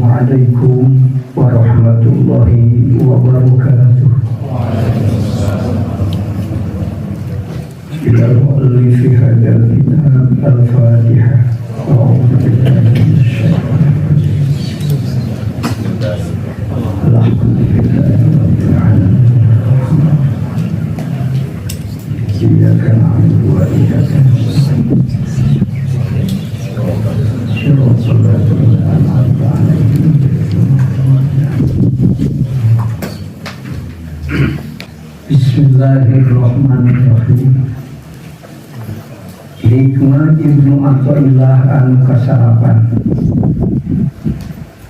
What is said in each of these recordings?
Assalamualaikum warahmatullahi wabarakatuh. Ila mu'allifi hadal kitab al-Fatihah. A'udzu billahi minasyaitonir rajim. Iyyaka na'budu wa iyyaka nasta'in. Bismillahirrahmanirrahim. Hikmah Ibnu Athaillah anu kasarapan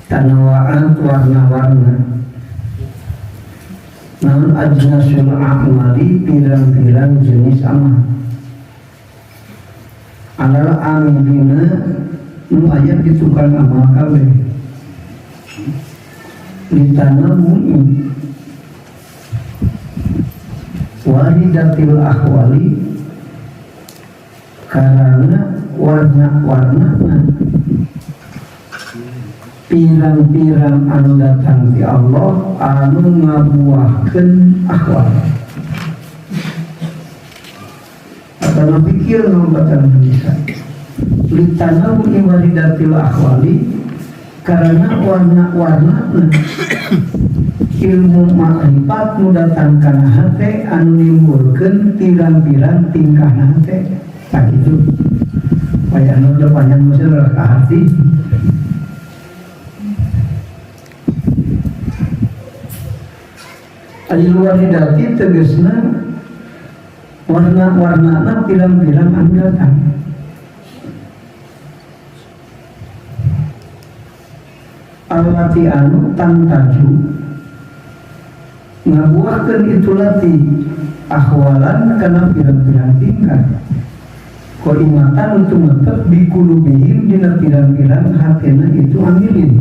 tanawaan warna-warna namun ajnasul a'mali pirang-pirang jenis amal adalah amilina nu ayat di tukang amal kabeh ditanamui waridatil akhwali karena warna-warna pirang-pirang anu datang di Allah anu ngabuahkeun akhwal atau pikir nombatan bisa litanamu waridatil akhwali karena warna-warna ilmu makrifat nu datang kana hate anu nimbulkeun pirang-pirang tingkah hate tak itu supaya anu depannya mesti ka hati ari luar hidati tegasna warna-warnana pirang-pirang anu datang alati anu tantaju ngabuahkeun itu lati akhwalan kana pirang-pirang tingkah koimatan untuk mantap bikulubihim dina pirang-pirang hatena itu amilin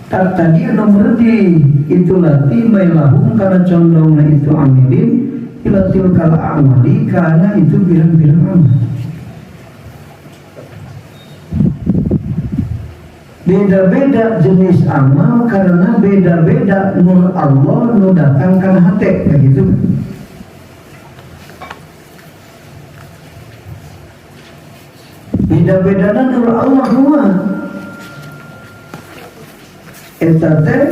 tak tadi nomor di itu lati mailahum karena condongna itu amilin ilatil kala amali karena itu pirang-pirang amal beda-beda jenis amal karena beda-beda nur Allah nu datangkan hati begitu. Beda-beda nur Allah semua. Eta teh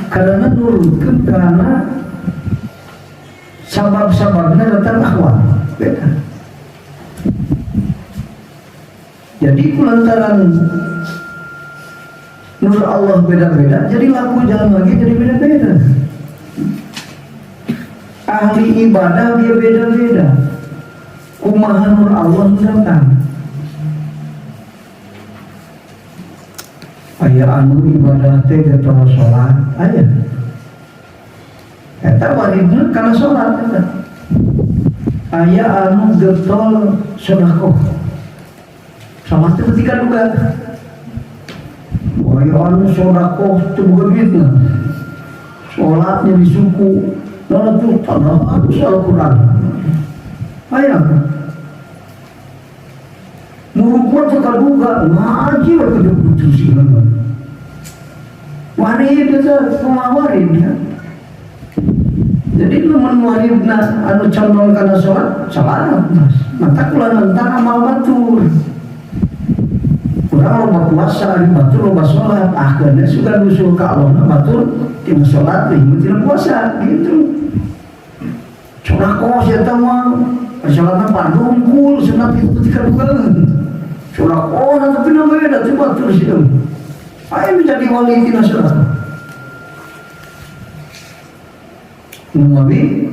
karena nurutkeun karena sabab-sababna datang akhwal beda. Jadi kulantaran nur Allah beda-beda, jadi laku jalan lagi jadi beda-beda. Ahli ibadah dia beda-beda. Kumaha nur Allah datang. Aya anu ibadah teh getol salat, aya. Eta waridna kana salat eta. Aya anu getol sedekah. Salat teh ketika duga. Wahai anu sodakoh tubuh gitu, sholatnya di suku, lalu tuh tanah harus Al-Quran. Ayah, muruknya cekal juga, ngaji waktu dia putusin. Warid itu semua warid ya. Jadi teman warid anu condong karena sholat, salah mas. Maka kalau nanti amal batur. Kurang loba puasa, batur loba sholat, akhirnya sudah nusul ke Allah, batur tina sholat, tina puasa, gitu. Sholat kos ya tamang, sholatnya padungkul, sholat itu ketika bukan. Sholat kos, tapi namanya ada tuh batur sih. Ayo menjadi wali tina sholat. Nabi,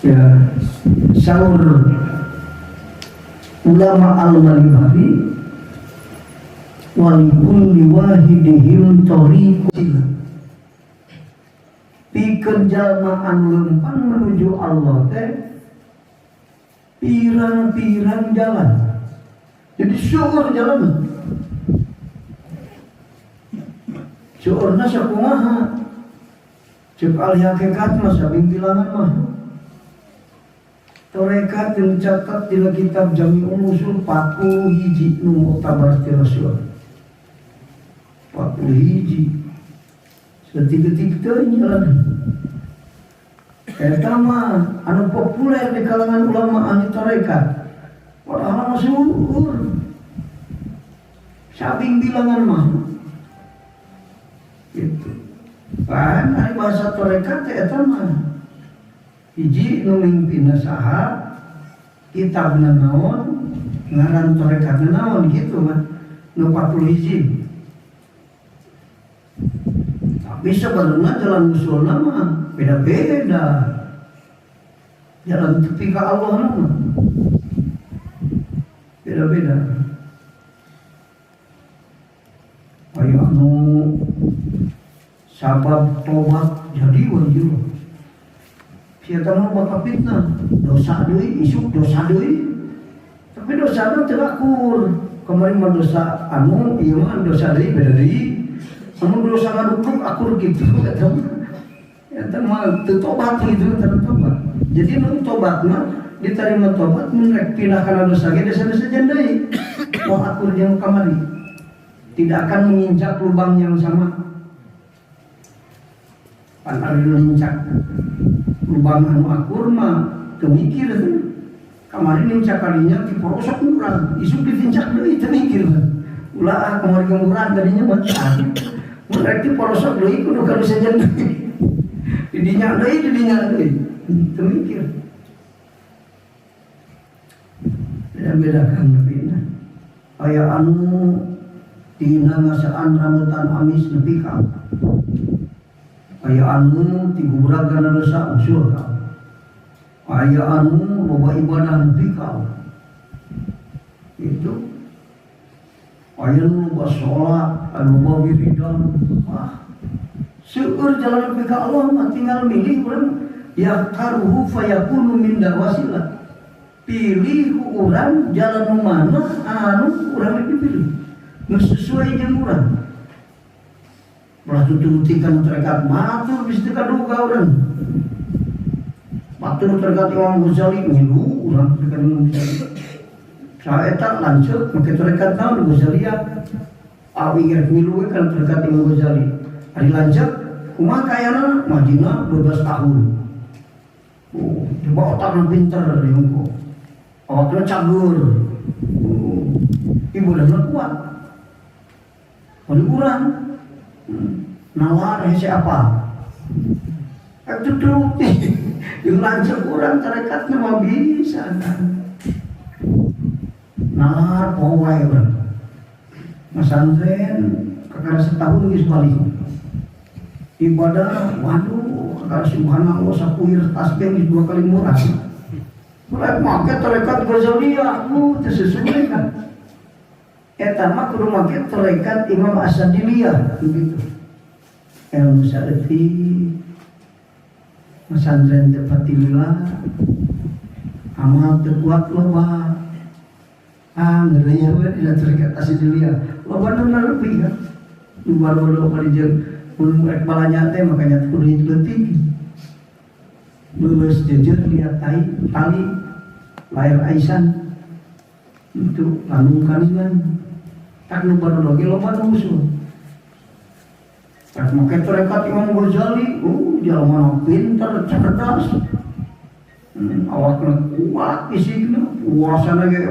ya sahur. Ulama al-Malibari walikulli wahidihim tariqun pikeun jalma anu leumpang menuju Allah teh pirang-pirang jalan jadi syukur jalan syukurna sakumaha cek ahli hakikat mah sabing bilangan mah Torekat yang catat di kitab Jami'ul Usul 40 hiji nu muktabar ti Rasul. 40 hiji. Setik-setik teu jalan. Eta mah anu populer di kalangan ulama ahli torekat. Padahal masyhur. Sabing bilangan mah. Gitu. Kan ari bahasa torekat eta mah hiji nu mimpinna saha, kitabna naon, ngaran torekatna naon gitu mah. Nu 40 hiji. Tapi sebenarnya jalan usulna mah beda-beda. Jalan tepi ka Allah mah beda-beda. Ayo anu sabab tobat jadi wajib. Siapa mau bakal fitnah, dosa deui, isuk dosa deui. Tapi dosa itu terakur. Kemarin mah dosa anu, ieu mah dosa deui beda deui. Anu dosa ngadukuk akur gitu eta mah. Eta mah teu tobat gitu, teu tobat. Jadi nu tobat mah diterima tobat mun rek pindah kana dosa ge dosa-dosa deui. Mau akur jeung kamari. Tidak akan menginjak lubang yang sama. Pan ari menginjak lubang anu akur mah teu mikir teh. Kamari nincak kalinya ti porosok urang, isuk ditincak deui teu mikir. Ulah kamari urang tadinya mah tah. Mun rek ti porosok deui kudu ka sajen. Didinya deui teu mikir. Beda-bedakan nepina. Aya anu tina ngasaan rambutan amis nepi ka. Aya anu ti guragan dosa usul ka. Aya anu loba ibadah nepi ka. Itu. Aya nu loba salat, anu loba wiridan. Wah. Seueur jalan nepi ka Allah mah tinggal milih urang ya taruhu fayakunu min dawasilah. Pilih ku urang jalan nu mana anu urang dipilih. Sesuai jeung urang. Belah tututikan terdekat matur bisa kaduga urang. Matur terdekat Imam Ghazali ngilu urang terdekat Imam Ghazali. Saeta lanceuk make terdekat naon Ghazali ya. Awi rek ngilu kan terdekat Imam Ghazali. Ari lanceuk kumaha kayana majina 12 tahun. Oh, coba otakna pinter deui engko. Awakna cagur. Ibadahna kuat. Oli urang nawar hese apa? Itu teruti yang lancar urang tarekatna mah bisa nawar pawai urang masantren kakara setahun geus balik ibadah waduh kakara subhanallah sakuir tasbih geus 2 kali murah mulai make tarekat Ghazaliyah teu sesuai kan. Eta mah kudu make tarekat Imam As-Sadiliyah begitu. Ilmu salafi pesantren tepatilillah amal terkuat loba. Ngerinya we dina tarekat As-Sadiliyah. Loba nu lebih kan. Baru kali jeung mun rek balanya teh makanya kudu leutik. Lulus jejer lihat tali lahir Aisyah itu lanung kaningan. Tak nu baru lagi loba nu usul. Tak make tarekat Imam Ghazali, jalma pinter, cerdas. Awakna kuat fisikna, puasana ge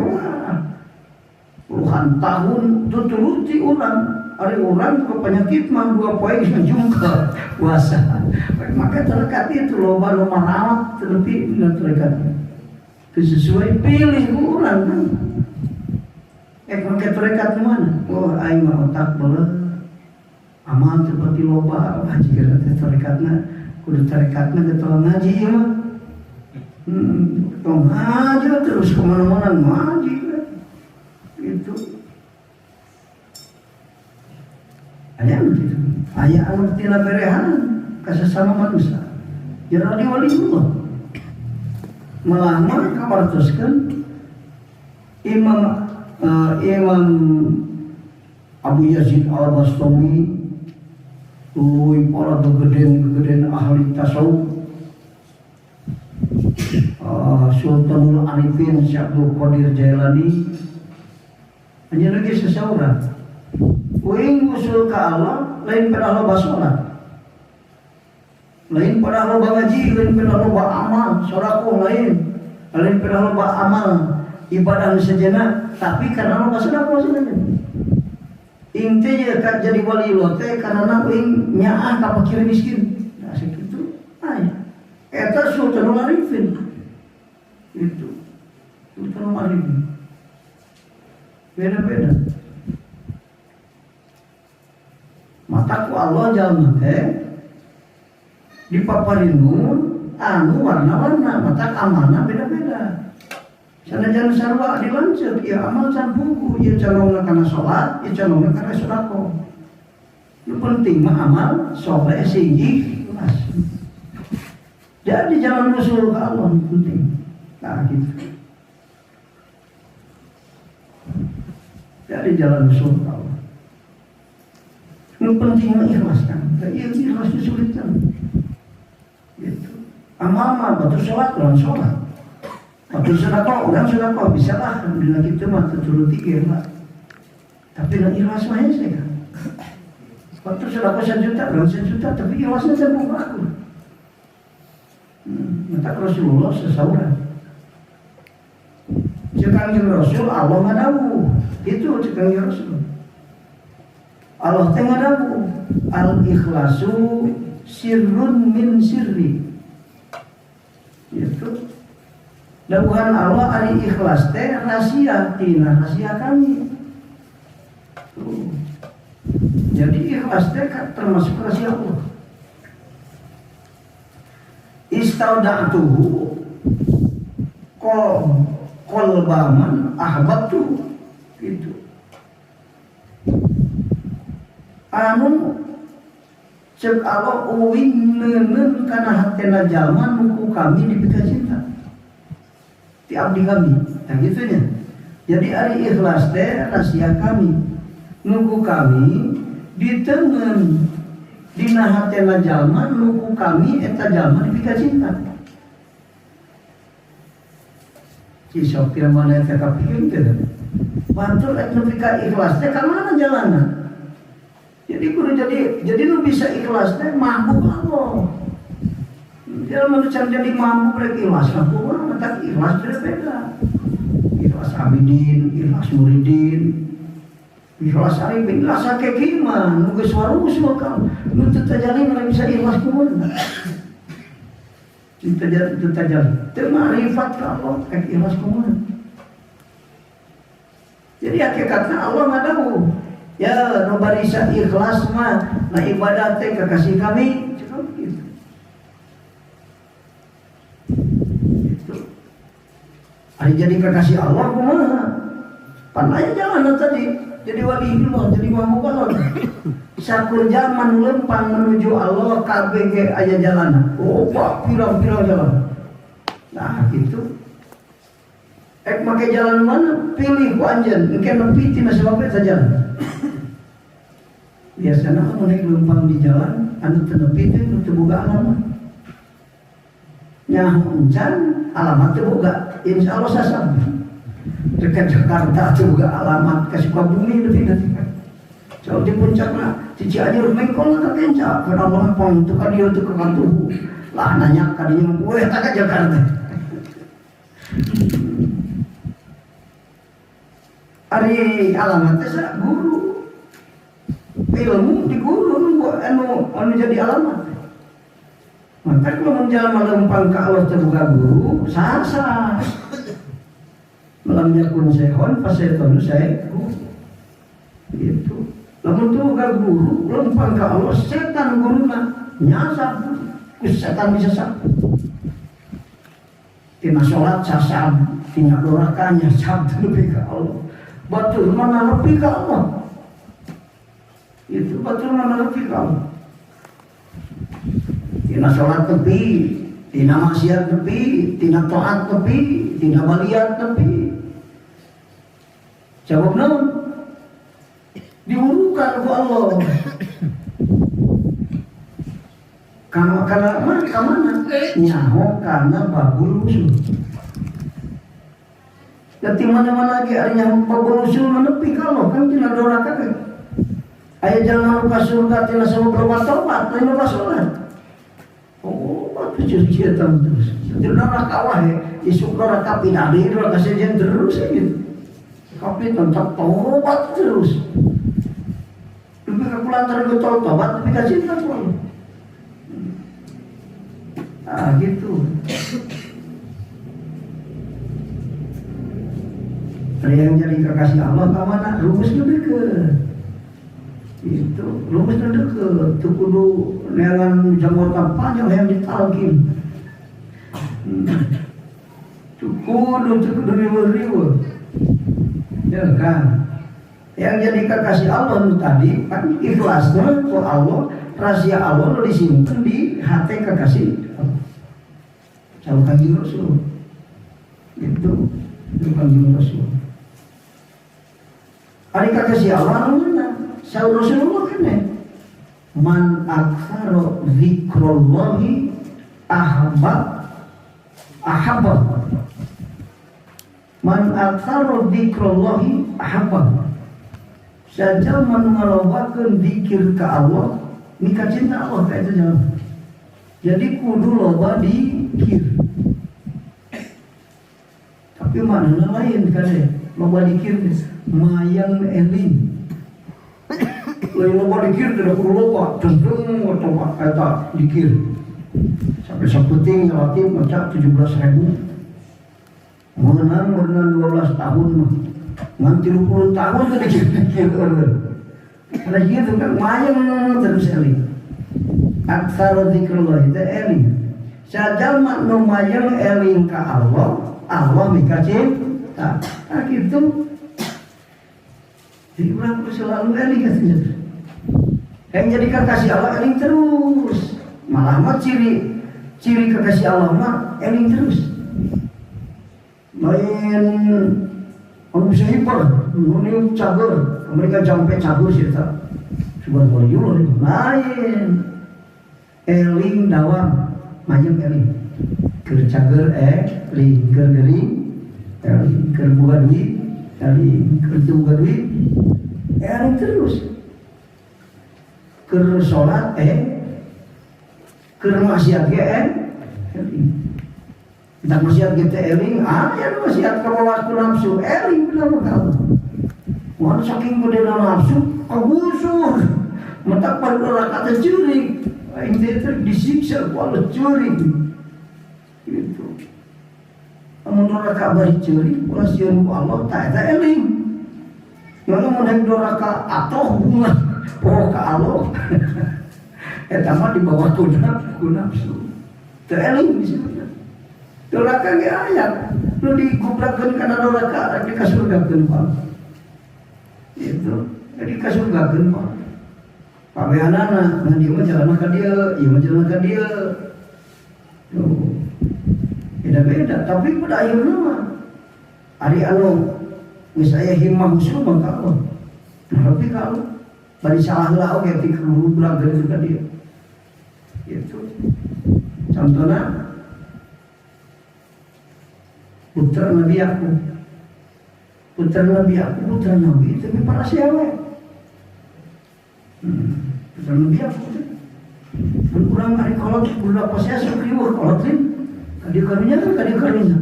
puluhan tahun tuturuti urang. Ari urang ke penyakit mah 2 poe geus jungkel puasa. Make tarekat itu loba nu marawat terlebih dina tarekat. Sesuai pilih ku urang kan. Make tarekat mana? Oh, aing mah otak beuleuh. Amal seperti loba ngaji kana teh tarekatna, kudu tarekatna geus ngaji ieu mah. Tong ngaji terus kemana-mana ngaji. Itu. Aya gitu. Aya anu tina berehan ka sesama manusia. Jadi waliullah. Melamar kawartoskeun Imam Abu Yazid Al-Bastami para gegeden ahli tasawuf Sultanul Arifin Syekh Abdul Qadir Jailani hanya lagi seseorang uing usul ke Allah lain pada Allah basolat, lain pada Allah ngaji, lain pada Allah amal soraku, lain pada Allah amal ibadah sejenak, tapi karena Allah basolat maksudnya intinya kan jadi wali lote karena uing nyaah ka fakir miskin nah segitu eta Sultanul Arifin itu Sultanul Arifin beda-beda mataku Allah jalma teh dipaparinun anu warna-warna mata amanah beda-beda sanajan sarwa dilanceuk ya amal can buku ieu calongna kana salat ieu calongna kana sedekah nu penting mah amal soleh singgi ikhlas jadi jalan usul ke Allah penting nah gitu jadi jalan usul ke Allah nu penting mah ikhlas kan ieu ikhlas kesulitan gitu amal mah batu salat lawan salat batu sedekah urang sedekah bisa lah alhamdulillah kitu mah tuturut tiga lah tapi nu ikhlas mah hese kan batu sedekah 1 juta urang 1 juta tapi ikhlasna sampun aku minta Rasulullah sesaurang Kanjeng Rasul Allah ngadawu itu Kanjeng Rasul Allah teh ngadawu al ikhlasu sirrun min sirri itu dawuhan Allah ari ikhlas teh rahasia tina rahasia kami jadi ikhlas teh termasuk rahasia Allah istauda'tuhu qalbaman ahbabtu gitu anu cek Allah uwing neuneun kana hatena jalma nu kami dipika cinta ti abdi kami nah gitu nya jadi ari ikhlas teh rahasia kami nu kami ditengen dina hatena jalma nu kami eta jalma dipika cinta si sopir mana eta kapikeun teh batur eta pika ikhlas teh ka mana jalanna jadi kudu jadi nu bisa ikhlas teh mampu Allah jalma nu can jadi mampu rek ikhlas mampu tapi ikhlas teh beda ikhlas abidin ikhlas muridin ikhlas arifin ikhlas hakiki mah nu geus warusul ka nu teu tajali mah bisa ikhlas kumaha teu tajali teu ma'rifat ka Allah ka ikhlas kumaha jadi hakikatna Allah ngadawu ya nu barisa ikhlas mah na ibadah teh kakasih kami cukup gitu ari jadi kakasih Allah kumaha panaya jalan tadi jadi waliullah, jadi mampukan sakur zaman lempang menuju Allah KBG aya jalan pak pirang-pirang jalan nah gitu make jalan mana pilih ku anjeun engke nepi tina sabab eta jalan biasana mun lempang di jalan anu teu nepi teh teu boga alamat nya encan alamat teu boga insyaallah sasam dekat Jakarta juga alamat ke Sukabumi lebih nanti jauh di puncaknya di Cianjur mengkol ke kencak karena lempang itu kan dia itu ke kantor lah nanya kadinya gue tak ke Jakarta hari alamatnya saya guru ilmu di guru anu jadi alamat maka kalau menjalan lempang ke Allah terbuka guru sasa malam yakun sehon fasetonu saeku itu lamun tuh gak guru lempang ke Allah setan guruna nyasar setan bisa sapu tina sholat sasab tina doraka nyasab lebih ke Allah batur mana lebih ke Allah itu batur mana lebih ke Allah tina sholat tepi tina maksiat tepi tina taat tepi tina baliat tepi jawab naon diurukan ku Allah karena mana nyaho karena babul usul Nanti mana-mana lagi artinya pabulusul menepi kalau kan tina doraka kan. Aya jalan ka surga tina sama berbuat tobat lain lupa sholat. Oh, batu ciri terus. Di doraka wae, isuk doraka pindah doraka sejen terus gitu. Tapi tetap tobat terus. Lebih kekulantar betul tobat lebih kasih tobat. Ah gitu. Ada yang jadi kekasih Allah kemana? Rumusnya deket. Itu rumusnya deket. Itu kudu neangan jangkauan panjang yang ditalkin. Itu kudu riwa-riwa. Ya kan? Yang jadi kekasih Allah tadi kan ikhlasnya ke Allah, rahasia Allah disimpan di hati kekasih Allah. Jauh Kanjeng Rasul. Itu Kanjeng Rasul. Ari kekasih Allah mana? Saur Rasulullah kene. Man aktsara zikrullahi ahabba. Man aktsara zikrullahi ahabba. Saja man ngalobakeun zikir ka Allah, mika cinta Allah ka eta jalan. Jadi kudu loba dikir. Tapi mana lain kade, loba dikir mayang eling. Lain loba dikir tidak perlu loba, cenderung atau eta dikir. Sampai sepenting relatif macam 17.000. Menang 12 tahun mah. Ngan 30 tahun tadi dikir. Karena gitu kan mayang terus eling. Aksara zikrullah itu eling. Sajal mak nu mayang eling ka Allah, Allah mika cinta. Nah gitu. Jadi orang selalu eling katanya. Yang jadi kekasih Allah eling terus. Malah mah ciri kekasih Allah mah eling terus. Lain anu bisa hiper, nu cager, mereka jampe cager sih tak. Coba boleh juga lain. Eling dawam, mayang eling. Keur cager eling, keur gering eling, keur boga duit eling, keur teu boga duit eling terus. Keur salat keur maksiat ge eling. Kita maksiat kita eling, ya maksiat ka waktu nafsu eling bener kamu. Wan saking gede nafsu, kagusur. Mentak pada orang kata curi, ini disiksa kalau curi. Gitu. Menurut kabar curi, kasihan Allah tak ada eling. Lalu menaik doraka atau bunga, pokok Allah. Etama di bawah nafsu. Tak eling di situ. Doraka ge ayat, lu digubrakeun kana doraka di kasurgakeun Pak. Itu, jadi kasurgakeun Pak. Pabeanana ngan dieu mah jalanna ka dieu, ieu mah jalanna ka dieu. Tuh. Beda-beda, tapi pada akhirna mah ari anu geus aya himmah husnul mah ka Allah. Nah, tapi kalau bari salah lah oge ti gubrakeun ka dieu. Itu. Contohna putra Nabi aku, putra Nabi tapi para siapa? Putra Nabi aku, kan kurang hari kolot, budak pasnya sekriwah kolotin, kadi-kadinya.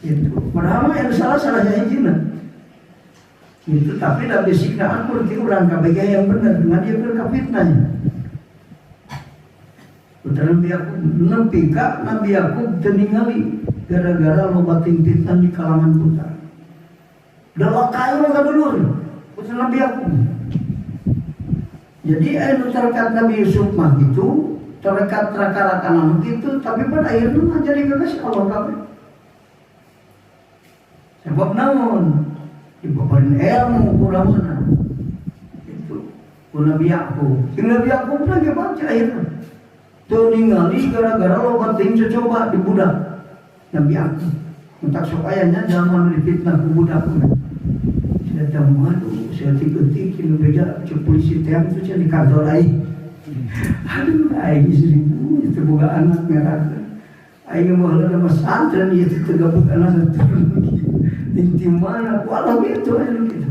Itu, padahal yang salah hijina. Itu tapi dah bisikna aku, nanti orang KBG yang benar, dengan dia berkafitnanya. Putra Nabi aku, Nabi aku teningali. Gara-gara lo batin fitnah di kalangan putra. Dalam kayu maka dulur, putra Nabi aku. Jadi ayo terdekat Nabi Yusuf mah gitu, terdekat raka-raka nama gitu, tapi pada akhirnya mah jadi kekasih Allah kabeh. Sebab naon? Dibawain ilmu kurang mana? Itu, Nabi aku. Nabi aku pun lagi baca akhirnya. Tuh ningali gara-gara lo batin coba di budak. Nabi aku, mentak supayanya zaman dipitnah ku budak pun. Saya tahu aduh, saya tiga-tiga kilo beja cek polisi tiap itu saya di kantor aing. Aduh, aing seribu itu boga anak merah. Aing mau ada mas santren itu tegak anak turun. Di mana walau itu aja gitu.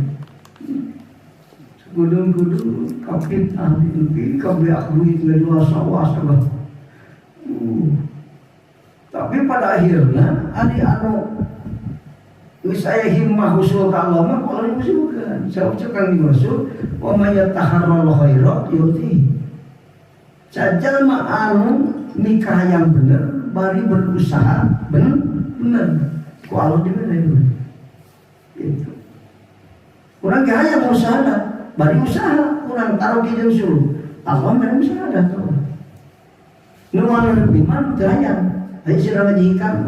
Gudung-gudung kapit ahli lebih kabeh duit ngedua sawas bah. Tapi pada akhirnya anu saya himmah usul ka Allah mah kalau diusulkan. Saya ucapkan diusul wa may yataharral khairat yuti. Sajal mah anu nikah yang benar, bari berusaha benar. Ku Allah diberi itu. Kurang gaya usaha, bari usaha, kurang taruh di jeung Allah mah usaha dah tuh. Nu anu lebih mah gaya. Ayo sira ngajihkan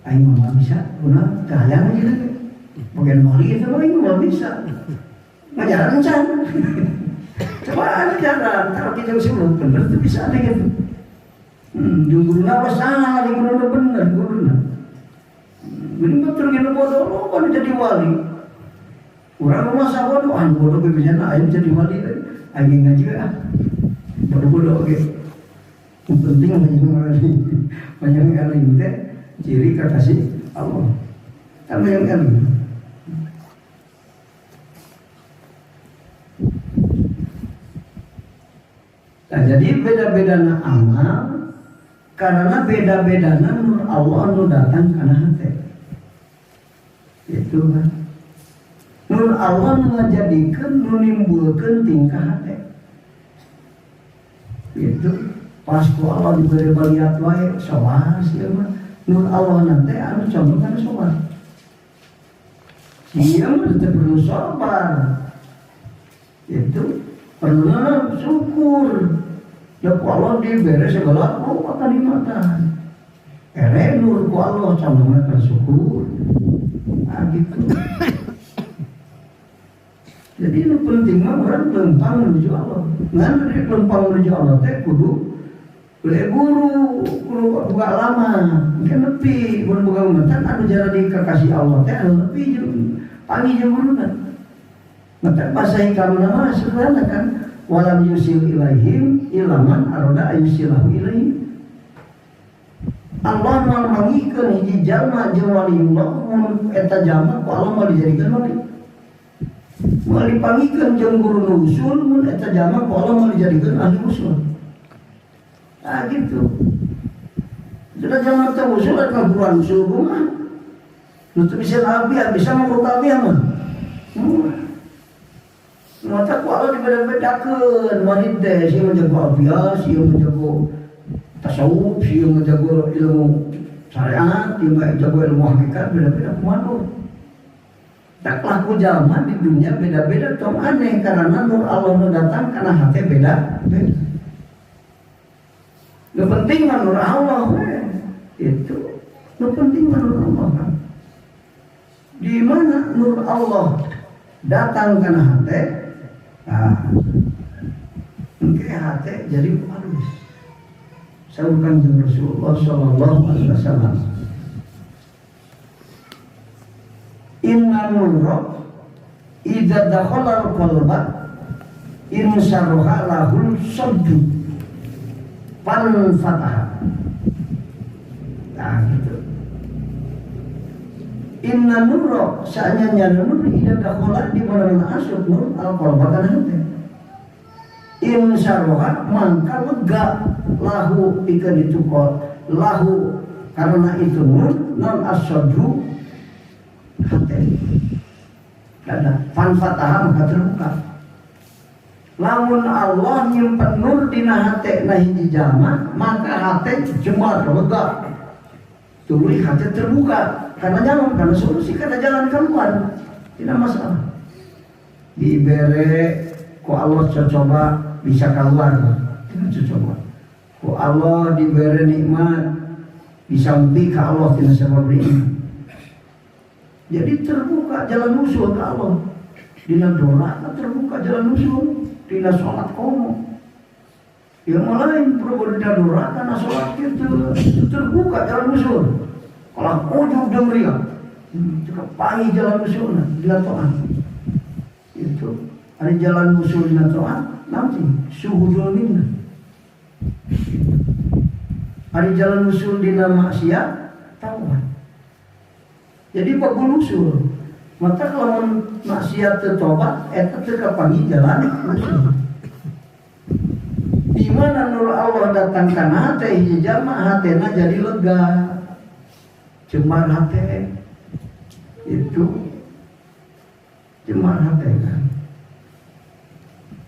ayo mah bisa, kurang gaya aja deh. Bagian mali itu mah mah bisa. Ngajaran can. Coba ada jalan, taruh di jeung bener tuh bisa deh gitu. Guruna apa salah, guruna bener, guruna. Gini betul gini bodoh, kan jadi wali. Orang rumah sahabat bodoh kebiasaan ayam jadi wali, ayam ngaji bodoh oke. Yang penting banyak kali itu ciri kekasih Allah. Kan banyak kali. Nah, jadi beda-beda amal. Karena beda-bedana nur Allah nu datang kana hati. Itu kan. Nur Allah nu ngajadikeun nu nimbulkeun tingkah hati. Itu pas ku Allah diberi baliat wae sawas ya mah. Nur Allah nanti anu contoh kana sawas. Dia mah teu perlu sabar. Itu perlu syukur. Ya ku Allah diberi segala apa nikmatan. Ere nur ku Allah condongna ka syukur. Ah gitu. Jadi itu penting mah orang lempang menuju Allah. Ngan dari lempang menuju Allah teh kudu guru buka lama. Mungkin lebih mun boga mentan anu jara di kekasih Allah teh anu lebih jeung pangi jeung guruna. Mata bahasa hikamna mah sederhana kan. Walam yusil ilaihim ilaman aroda ayusilahu ilaihim. Allah mangikeun hiji jalma jeung waliullah mun eta jalma ku Allah mau dijadikeun wali. Mau dipangikeun jeung guru nu usul mun eta jalma ku Allah mau dijadikeun ahli usul. Ah gitu. Sudah jalma teh usul atuh guruan usul mah. Nu teu bisa alfiah bisa mangrup alfiah mah. Mata ku Allah dibeda-bedakeun murid teh si menjago alfiah, si menjago tasawuf, si menjago ilmu syariat, si menjago ilmu hakikat, beda-beda kumaha. Tak laku jalma di dunia beda-beda tong aneh karena nur Allah nu datang kana hate beda. Nu penting mah nur Allah itu. Nu penting mah nur Allah. Di mana nur Allah datang kana hate? Nah, mungkin hati jadi halus. Sahukan dengan Rasulullah Sallallahu Alaihi Wasallam. Inna nurra idza dakhala al-qalba insarha lahul saddu pan fataha. Nah gitu. Inna nurra sa'anya nur idza dakhala di mana masuk nur al-qalba kana hati. Insarha mangka lega lahu pikeun itu lahu karena itu nur non as-saddu hati. Karena fan fataha maka terbuka. Lamun Allah nyimpen nur dina hati na hiji jalma maka hati jembar lega. Tuluy hati terbuka karena jalan, karena solusi, karena jalan keluar, tidak masalah. Diberi ku Allah coba bisa keluar, tidak coba. Ku Allah diberi nikmat bisa mimpi ke Allah tidak sebab nikmat. Jadi terbuka jalan usul ke Allah. Dina doa terbuka jalan usul, dina sholat komo. Yang lain perlu dina doa karena sholat itu terbuka jalan usul. Kalau ujung demria, cukup pangi jalan usulnya dina to'an. Itu ada jalan usul dina to'an, nanti suhu dolimna. Ada jalan usul dina maksiat, taubat. Jadi pagulusul. Maka kalau maksiat tertobat, eta teu kapangi jalan usul. Di mana nur Allah datang kana hate hiji jama hatena jadi lega. Cemar hate itu cemar hate kan.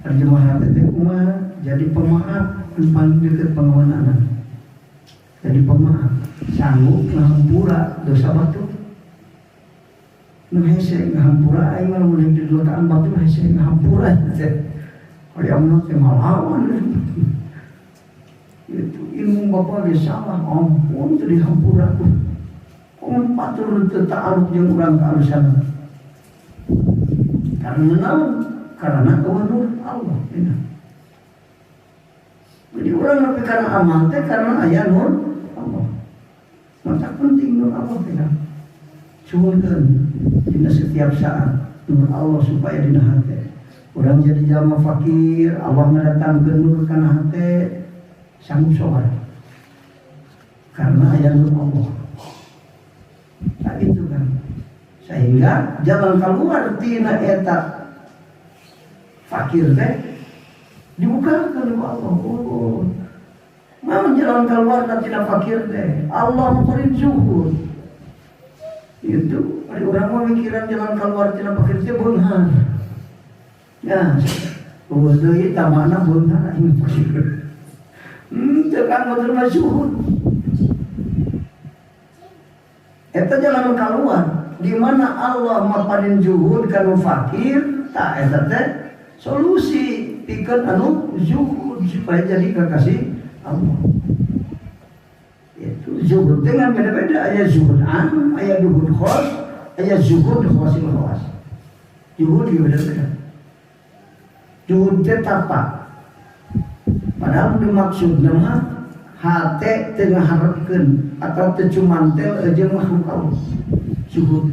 Terjemah hate teh kumaha? Jadi pemaaf anu paling dekat pengawanan. Jadi pemaaf, sanggup ngahampura dosa batu. Nu hese ngahampura aing mah mun di dotaan batu hese ngahampura teh. Ari amna teh malawan. Itu ilmu Bapak ge salah, ampun teu dihampura ku. Kong patur teu ta'aluk jeung urang ka alusana. Karena naon? Karena nur Allah. Jadi orang lebih karena amal teh karena aya nur Allah. Maka penting nur Allah teh. Suhunkeun dina setiap saat nur Allah supaya dina hate. Urang jadi jalma fakir, Allah ngadatangkeun nur kana hate sanggup sholat. Karena aya nur Allah. Nah itu kan. Sehingga jalan keluar tina eta fakir teh dibukakan oleh Allah. Oh, mau jalan keluar dan tidak fakir teh Allah memberi zuhud. Itu ada orang mau mikiran jalan keluar tidak fakir teh beunghar. Ya, deui tamana beunghar ini fakir. Tekan betul mah zuhud. Eta jalan keluar di mana Allah maparin zuhud kana fakir, tak eta teh solusi pikeun anu zuhud supaya jadi kekasih Allah. Itu zuhud dengan beda-beda, aya zuhud am, aya zuhud khos, aya zuhud khosil khos. Zuhud beda-beda. Zuhud teh tapak. Padahal dimaksudna mah hate teu ngaharepkeun atau teu cumantel jeung makhluk Allah. Zuhud.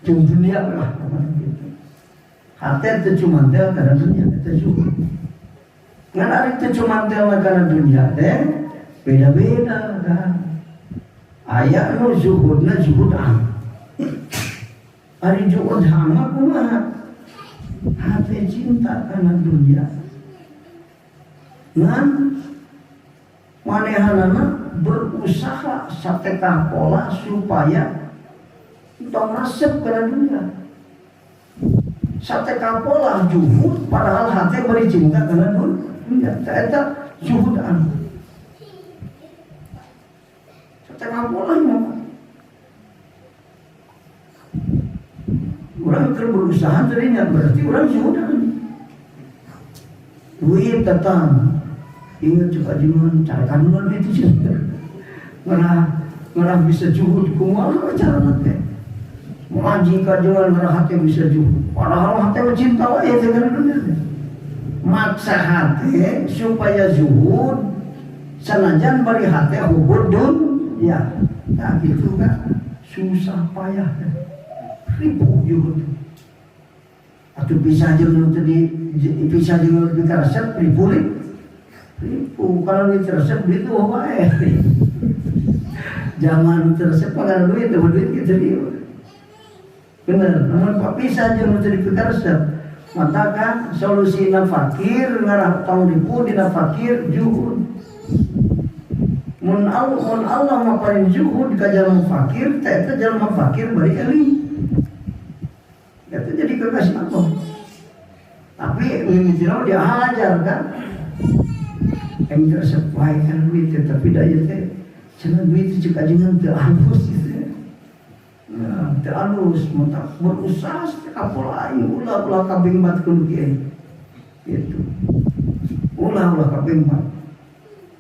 Jeung dunia lah. Hati itu cuma mantel karena dunia itu zuhud. Ngan ari itu cuma mantel karena dunia deh beda-beda kan. Aya nu zuhudna zuhud am. Ari zuhud am kumaha? Hati cinta karena dunia. Ngan manehanana berusaha satekah pola supaya tong resep karena dunia. Sate kapolah zuhud padahal hati beri cinta karena dunia. Eta zuhud an. Sate kapolah mah. Orang berusaha tadinya berarti orang zuhud an. Duit datang. Ingat coba jiman carakan duit itu sih. Ngarah bisa zuhud kumaha carana teh. Ngaji kajian hati bisa zuhud. Padahal hati mencinta wae dengan dunia. Maksa hati supaya zuhud sanajan bari hati hubud dunia. Nah gitu kan susah payah. Ribu zuhud. Atau bisa jeung tadi bisa jeung dikaresep ribu. Kalau duit resep duit itu wae. Jangan resep pakai duit gitu dia. Bener, namun Pak bisa aja menjadi resep. Maka kan solusi fakir ngarah tong ribu dina fakir zuhud. Mun Allah maparin zuhud ka jalma fakir, teh teh jalma fakir bari eling. Eta jadi kekasih Allah. Tapi mimitilau dia ajar kan. Yang resep wae kan duit tapi daya teh cenah duit cek ajengan teu halus gitu. Nah, terus mentak berusaha sekapol aing ulah kabing batkeun kieu. Gitu. Ulah kabing bat.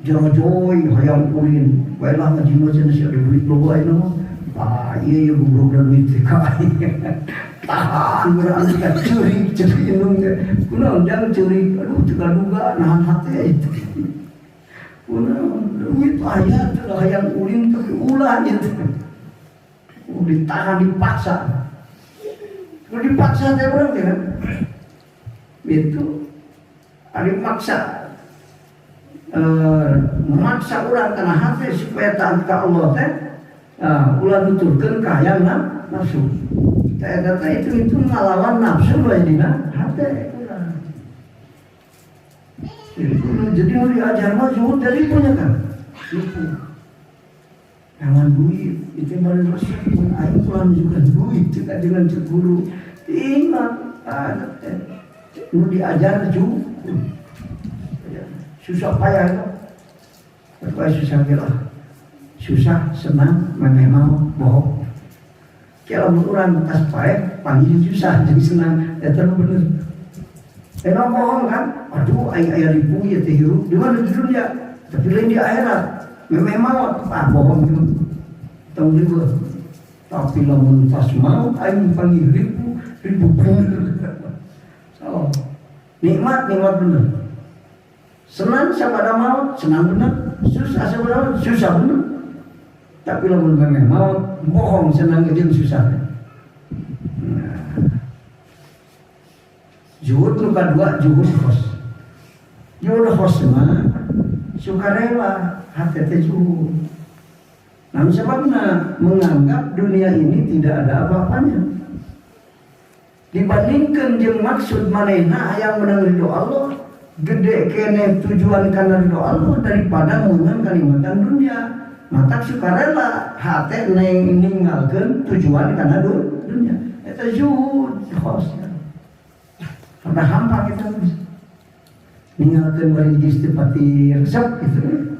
Jojoy hayang ulin, bae lah ngaji mah cenah sia duit loba ayeuna mah. Ah, ieu goblok duit teh ka aing. Tahan urang ka curi indung teh. Kunaon jang curi, aduh teu kaduga nahan hate itu. Kunaon duit aya teu hayang ulin tapi ulah gitu. Ditahan dipaksa. Kalau dipaksa teh orang kan. Itu ada maksa memaksa orang karena hati supaya taat ke Allah teh ulah nuturkeun ka hayang nafsu. Saya kata itu ngalawan nafsu bae dina hate. Jadi mau diajar mah zuhud dari punya kan. Itu. Jangan duit, itu baru resep pun aing pulang juga duit juga dengan cemburu. Ingat mau diajar zuhud. Susah payah itu. Apa susah gila. Susah, senang, memang bohong. Kalau orang tas payah, panggil susah, jadi senang. Ya terlalu bener. Memang bohong kan? Aduh, ayah ribu ya terhirup. Di mana di dunia? Tapi lain di akhirat. Memang bohong itu. Tahu juga. Tapi lamun pas mau, ayah panggil ribu bener. So, nikmat bener. Senang sama ada maut, senang bener. Susah sama ada maut, susah bener. Tapi lamun memang maut, bohong senang aja susah. Zuhud nu kadua zuhud khos. Zuhud khos mah sukarela, hati teh zuhud. Namun sebabna menganggap dunia ini tidak ada apa-apanya. Dibandingkan jeung maksud manehna hayang menang ridho Allah, gede kene tujuan kana ridho Allah daripada menang kalimatan dunia. Mata sukarela hati ninggalkeun tujuan kana dunia. Eta zuhud khos. Karena hampa kita ninggalkan bari istipati resep gitu.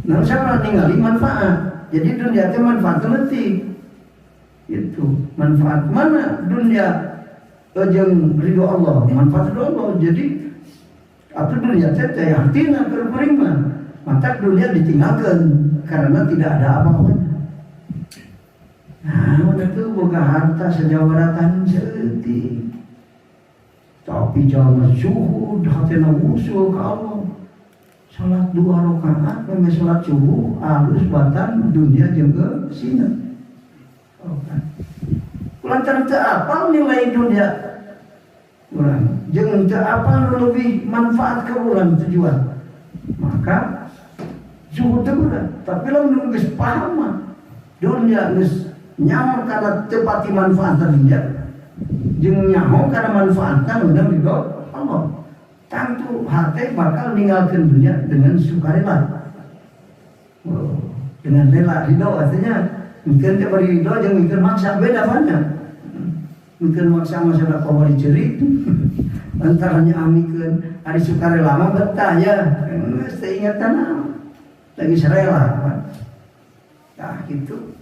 Nah, sama ninggali manfaat. Jadi dunia itu manfaat letik. Itu manfaat mana dunia jeung ridho Allah, manfaat ridho Allah. Jadi apa dunia teh artinya berperima. Maka dunia ditinggalkan karena tidak ada apa-apanya. Nah, itu boga harta sejawaratan seeutik. Tapi jangan zuhud hatena usul ke Allah. Salat 2 rakaat meme salat subuh alus batan dunia jeung sina. Lantaran teu apal nilai dunia urang jeung teu apal lebih manfaat ke urang tujuan. Maka zuhud teh urang, tapi lamun geus paham mah dunia geus nyaman kana teu pati manfaat dunia. Jeung nyaho karena manfaatkan undang ridho Allah. Tentu hati bakal ninggalkan dunia dengan sukarela. Dengan rela ridho artinya mungkin dia beri ridho jeung mungkin maksa beda banyak. Mungkin maksa masalah kawari cerik. Antaranya amikeun ari sukarela mah betah ya. Geus teu ingatan lagi sarela. Nah gitu.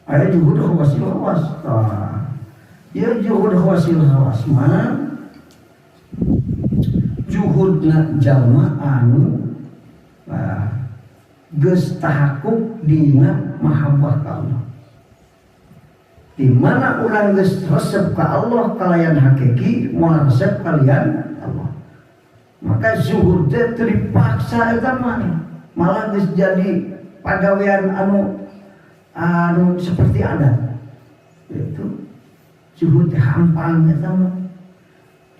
Aya juga wasil hawas. Ya juhud hawasil hawas mah juhudna jalma anu geus tahakuk dina mahabbah ka Allah. Di mana urang geus resep ka Allah kalayan hakiki, moal resep kalian Allah. Maka zuhud teh teu dipaksa eta mah. Malah geus jadi pagawean anu seperti adat. Itu zuhud hampang eta mah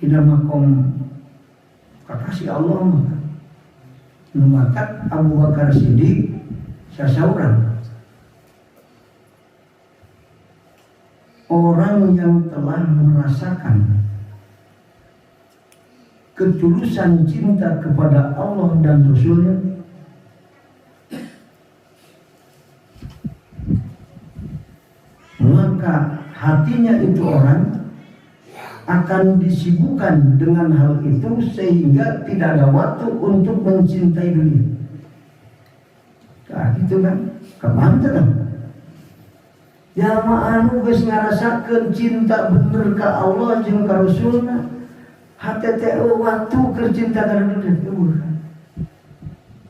dina makom kakasih Allah mah. Nu matak Abu Bakar Siddiq sasaurang orang yang telah merasakan ketulusan cinta kepada Allah dan Rasulnya, maka hatinya itu orang akan disibukkan dengan hal itu sehingga tidak ada waktu untuk mencintai dunia. Nah, gitu kan? Kemana kan? Ya anu geus ngarasakeun cinta bener ka Allah jeung ka Rasulna. Hate teh waktu keur cinta ka dunia.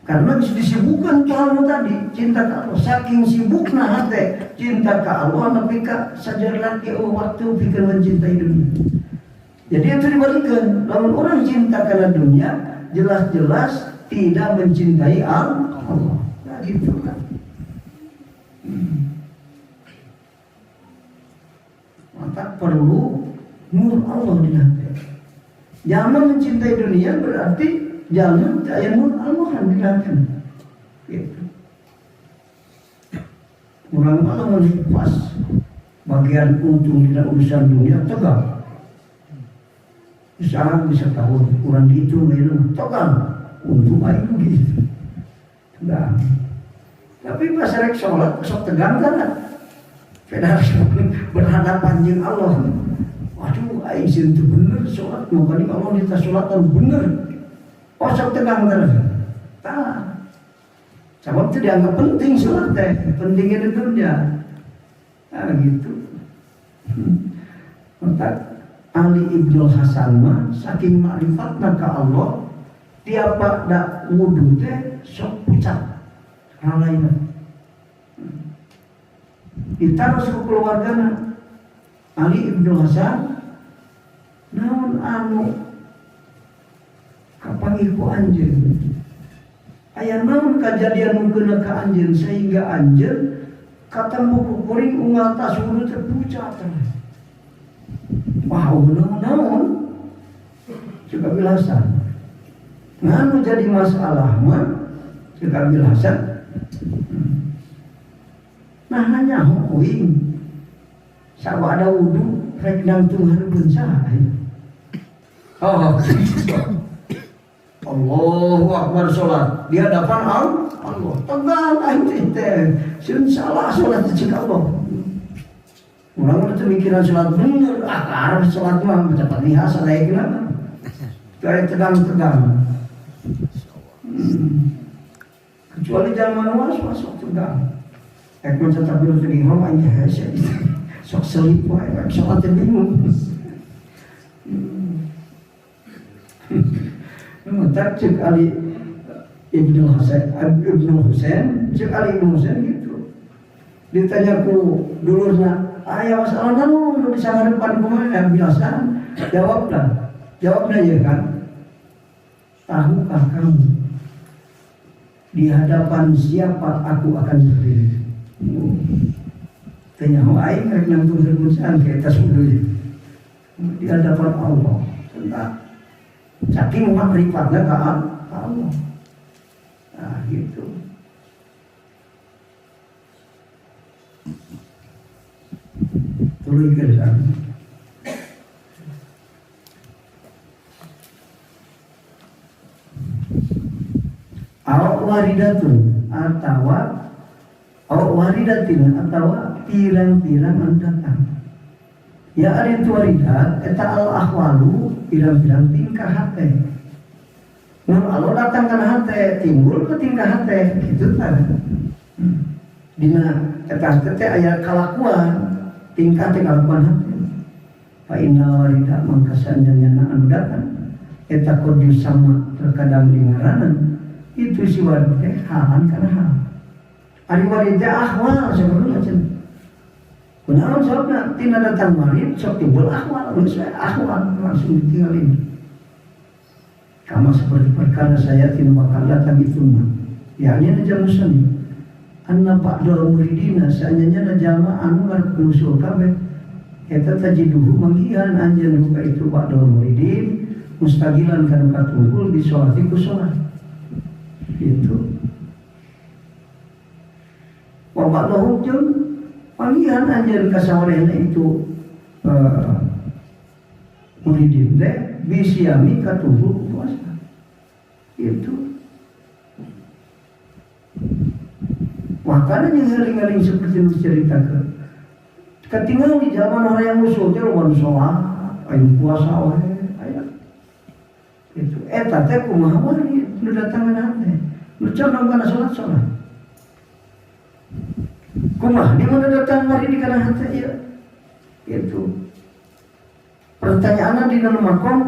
Karena disibukkan kalau tadi cinta ke Allah, saking sibukna hati cinta ke Allah, tapi ka sajar lagi waktu pikir mencintai dunia. Jadi itu dibalikan. Lamun orang cinta karena dunia, jelas-jelas tidak mencintai Allah. Nah, gitu kan. Maka perlu nur Allah di hati. Jangan mencintai dunia berarti jangan nur Allah di hati. Gitu. Orang malah pas bagian untung tidak urusan dunia tegang. Sekarang bisa tahu kurang gitu memang tegang. Untung baik begitu. Tegang. Tapi pas rek sholat sok tegang kan? Padahal berhadapan dengan Allah. Waduh, aing itu bener sholat. Mungkin Allah kita sholatan bener. Oh sok tegang terus. Tak. Sebab itu dianggap penting sholat teh. Pentingnya di dunia. Nah gitu. Maka Ali Ibnu Hasan mah saking ma'rifatna ka Allah, tiap dak wudu teh sok pucat. Ralaina. Ditaruh ke keluargana. Ali Ibnu Hasan naon anu kapanggih ku anjeun. Aya naon kajadian mungkin ka anjeun sehingga anjeun katemu kuring unggal tas wudu teh pucat. Wah, naon juga bilasan. Nganu jadi masalah mah juga bilasan. Nah hanya hukuin sahabat ada wudu rek nangtung hareupeun saha. Oh, Allahu Akbar sholat di hadapan Allah. Tegang aing teh. Sun salah sholat cek Allah. Urang teh mikiran sholat bener, arep sholat mah cepat lihat aya gimana. Kayak tegang-tegang. Kecuali zaman was-was tegang. Ekor tetap dulu di rumah aja hasil sok selip wae sholat bingung. Tak cek Ali Ibnu Husain cek Ali Ibnu Husain gitu. Ditanya ku dulurnya, ayah masalah naon di sana depan kumaha biasa? Jawabnya ya kan. Tahukah kamu di hadapan siapa aku akan berdiri? Tanya aing rek nangtung serbusan ke atas wudu di hadapan Allah. Tentang saking makrifatnya ka Allah. Nah gitu. Tuluy kersan. Awak waridatun waridatin atau pirang-pirang datang. Ya ari waridat eta al ahwalu pirang-pirang tingkah hate. Mun Allah datang kana hate timbul ke tingkah hate kitu tah. Dina eta teh aya kalakuan tingkah teh kalakuan hate. Fa inna warida mangkasannya anu datang eta kudu sama terkadang lingaranan itu si warid teh halan kana hal. Ari warid teh ahwal sebelumnya cenah. Benar sabda tina datang warid sok timbul ahwal, langsung ditinggalin. Kama seperti perkara saya tina bakal datang itu mah. yakni aja muslim anna ba'dal muridina saanyanya jama anu ngarep nusul kabeh eta tajiduhu manggihan anjeun buka itu ba'dal muridin mustagilan kana katunggul di sholati ku sholat itu wa ba'dahu jeung panggihan anjeun ka sawarehna itu muridin teh bisiami katunggul puasa itu. Makanya yang ngaling-ngaling seperti itu ceritakan. Ketinggalan di zaman orang yang musuh teh lawan sholat, ayo puasa wae, aya. Itu eta teh kumaha wae nu datangan teh. Nu condong kana sholat. Kumaha di mana datang mari di kana teh ieu. Itu. Pertanyaanna di dalam makom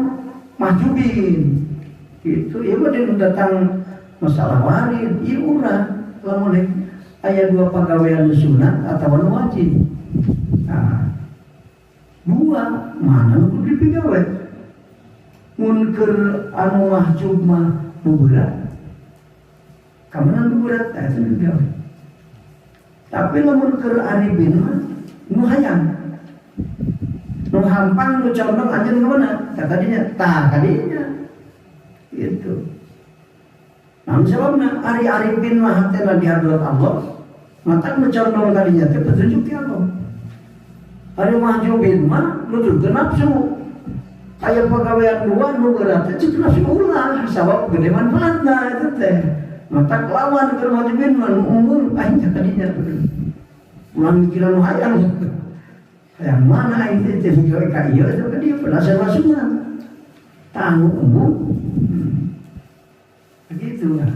mahjubin. Itu ieu mah di datang masalah warid, ieu urang lamun ayat 2 pegawaian sunat atau wajib. Nah, 2 mana nu dipegawai? Mun keur anu mahjub mah nu berat. Kamana nu berat eta nu digawe. Tapi lamun keur arifin mah nu hayang. Nu hampang nu condong anjeun ka mana? Tadinya tah kadinya. Itu. Nah, sebabna ari arifin mah hatena di hadrat Allah mata mencondong kalinya teh petunjuk ti Allah. Ari mahjubin mah nuduhkeun nafsu. Aya pagawean dua nu berat teh nafsu ulah sabab gede manfaatna eta teh. Mata lawan keur mahjubin mah umum aing teh kadinya. Ulang mikiran nu hayang. Hayang mana aing teh mikir ka ieu teh ka dieu penasaran sunat. Tanggung umum. Begitu lah.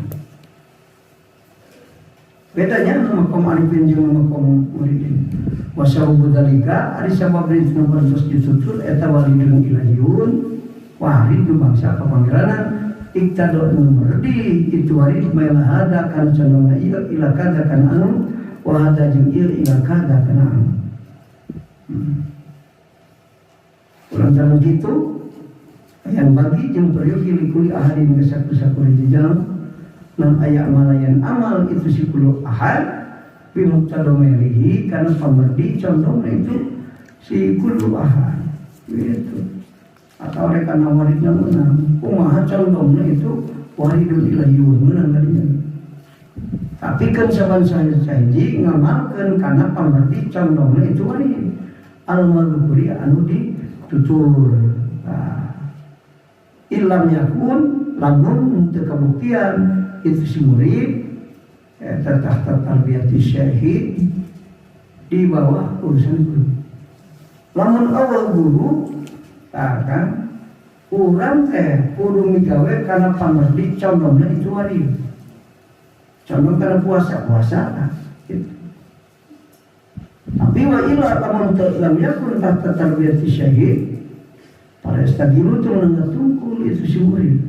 Bedanya makom arifin jeung makom muridin. Wasawu dzalika ari sabab rizna bantos ditutur eta walidun ilahiyun warid nu bangsa ka pangeranan iktado nu merdi itu warid maila hada kana condongna ieu ila kada kana anu wa hada jeung ieu ila kada kana anu. Urang jalan gitu yang bagi jeung peryogi likuli ahadin kesaku-saku rijal nan aya malayan amal itu si kulo ahad bimuktadomerihi karena pemerdi condongnya itu si kulo ahad gitu atau mereka nawaridnya menang kumaha condongnya itu waridun ilahiyun menang kalinya tapi kan saban sahaji ngamalkan karena pemerdi condongnya itu warid al-madhukuri anu ditutur ilam yakun lamun untuk kebuktian itu si murid tahta tarbiyati syekhi di bawah urusan guru. Lamun awal guru kan urang teh kudu migawe kana pamerdi condongna itu warid. Condong kana puasa gitu. Tapi wa ila lamun lam yakun tahta tarbiyati syekhi para istagilu tu mengatungkul itu si murid.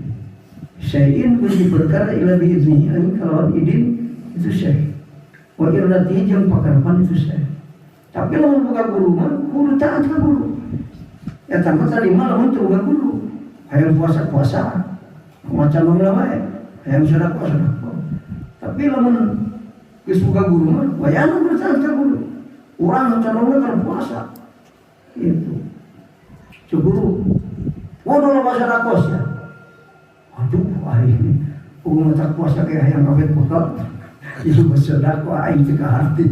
Syai'in kunci perkara ila biiznihi an kalawan idin itu syekh. Wa iradatihi jeung pakarapan itu syekh. Tapi lamun boga guru mah kudu taat ka guru. Eta mah tarima lamun teu boga guru. Hayang puasa macan mangla wae. Hayang sedekah. Tapi lamun geus boga guru mah wayana bertaat ka guru. Urang calonna keur puasa. Itu. Cuguru. Waduh sedekah ya. Aduh, hari ini umat tak puasa kayak yang awet bekal, itu bersedekah aing teu hati.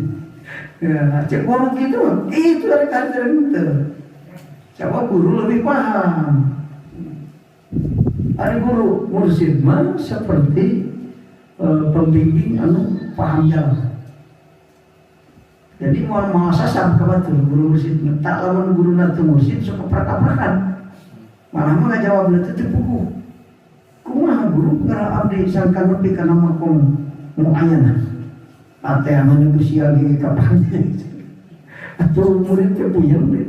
Ya, cek guru gitu, itu dari kajian itu. Coba guru lebih paham. Ada guru mursyid mah seperti pembimbing anu paham jalan. Jadi mau masa sam kabatur guru mursyid tak lawan guru natu mursyid sok prak-prakan. Malah mah ngajawabna teh teu puguh. Kumaha guru ngara abdi sangkan nepi kana makom nu ayana. Ate anu usia ge kapan. Atuh murid teh puyeng deh.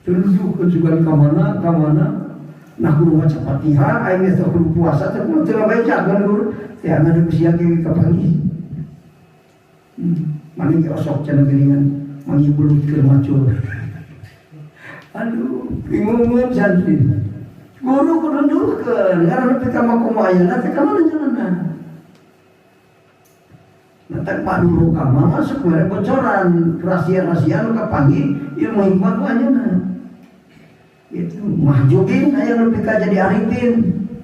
Terus juga ka mana nah guru maca Fatihah aing geus guru puasa teh kudu teu baca kan guru. Teh anu usia ge kapan. Mani ge osok cenah geuningan mangibuluh keur macul. Aduh, bingung santri. Guru kudu ndukeun, karena nepi ka makom ayana teh ka mana jalanna. Nah, tak Pak Dulu kama masuk mere bocoran rahasia-rahasia nu kapanggih ilmu hikmah ku anjeunna. Itu mahjubin aya nepi ka jadi arifin.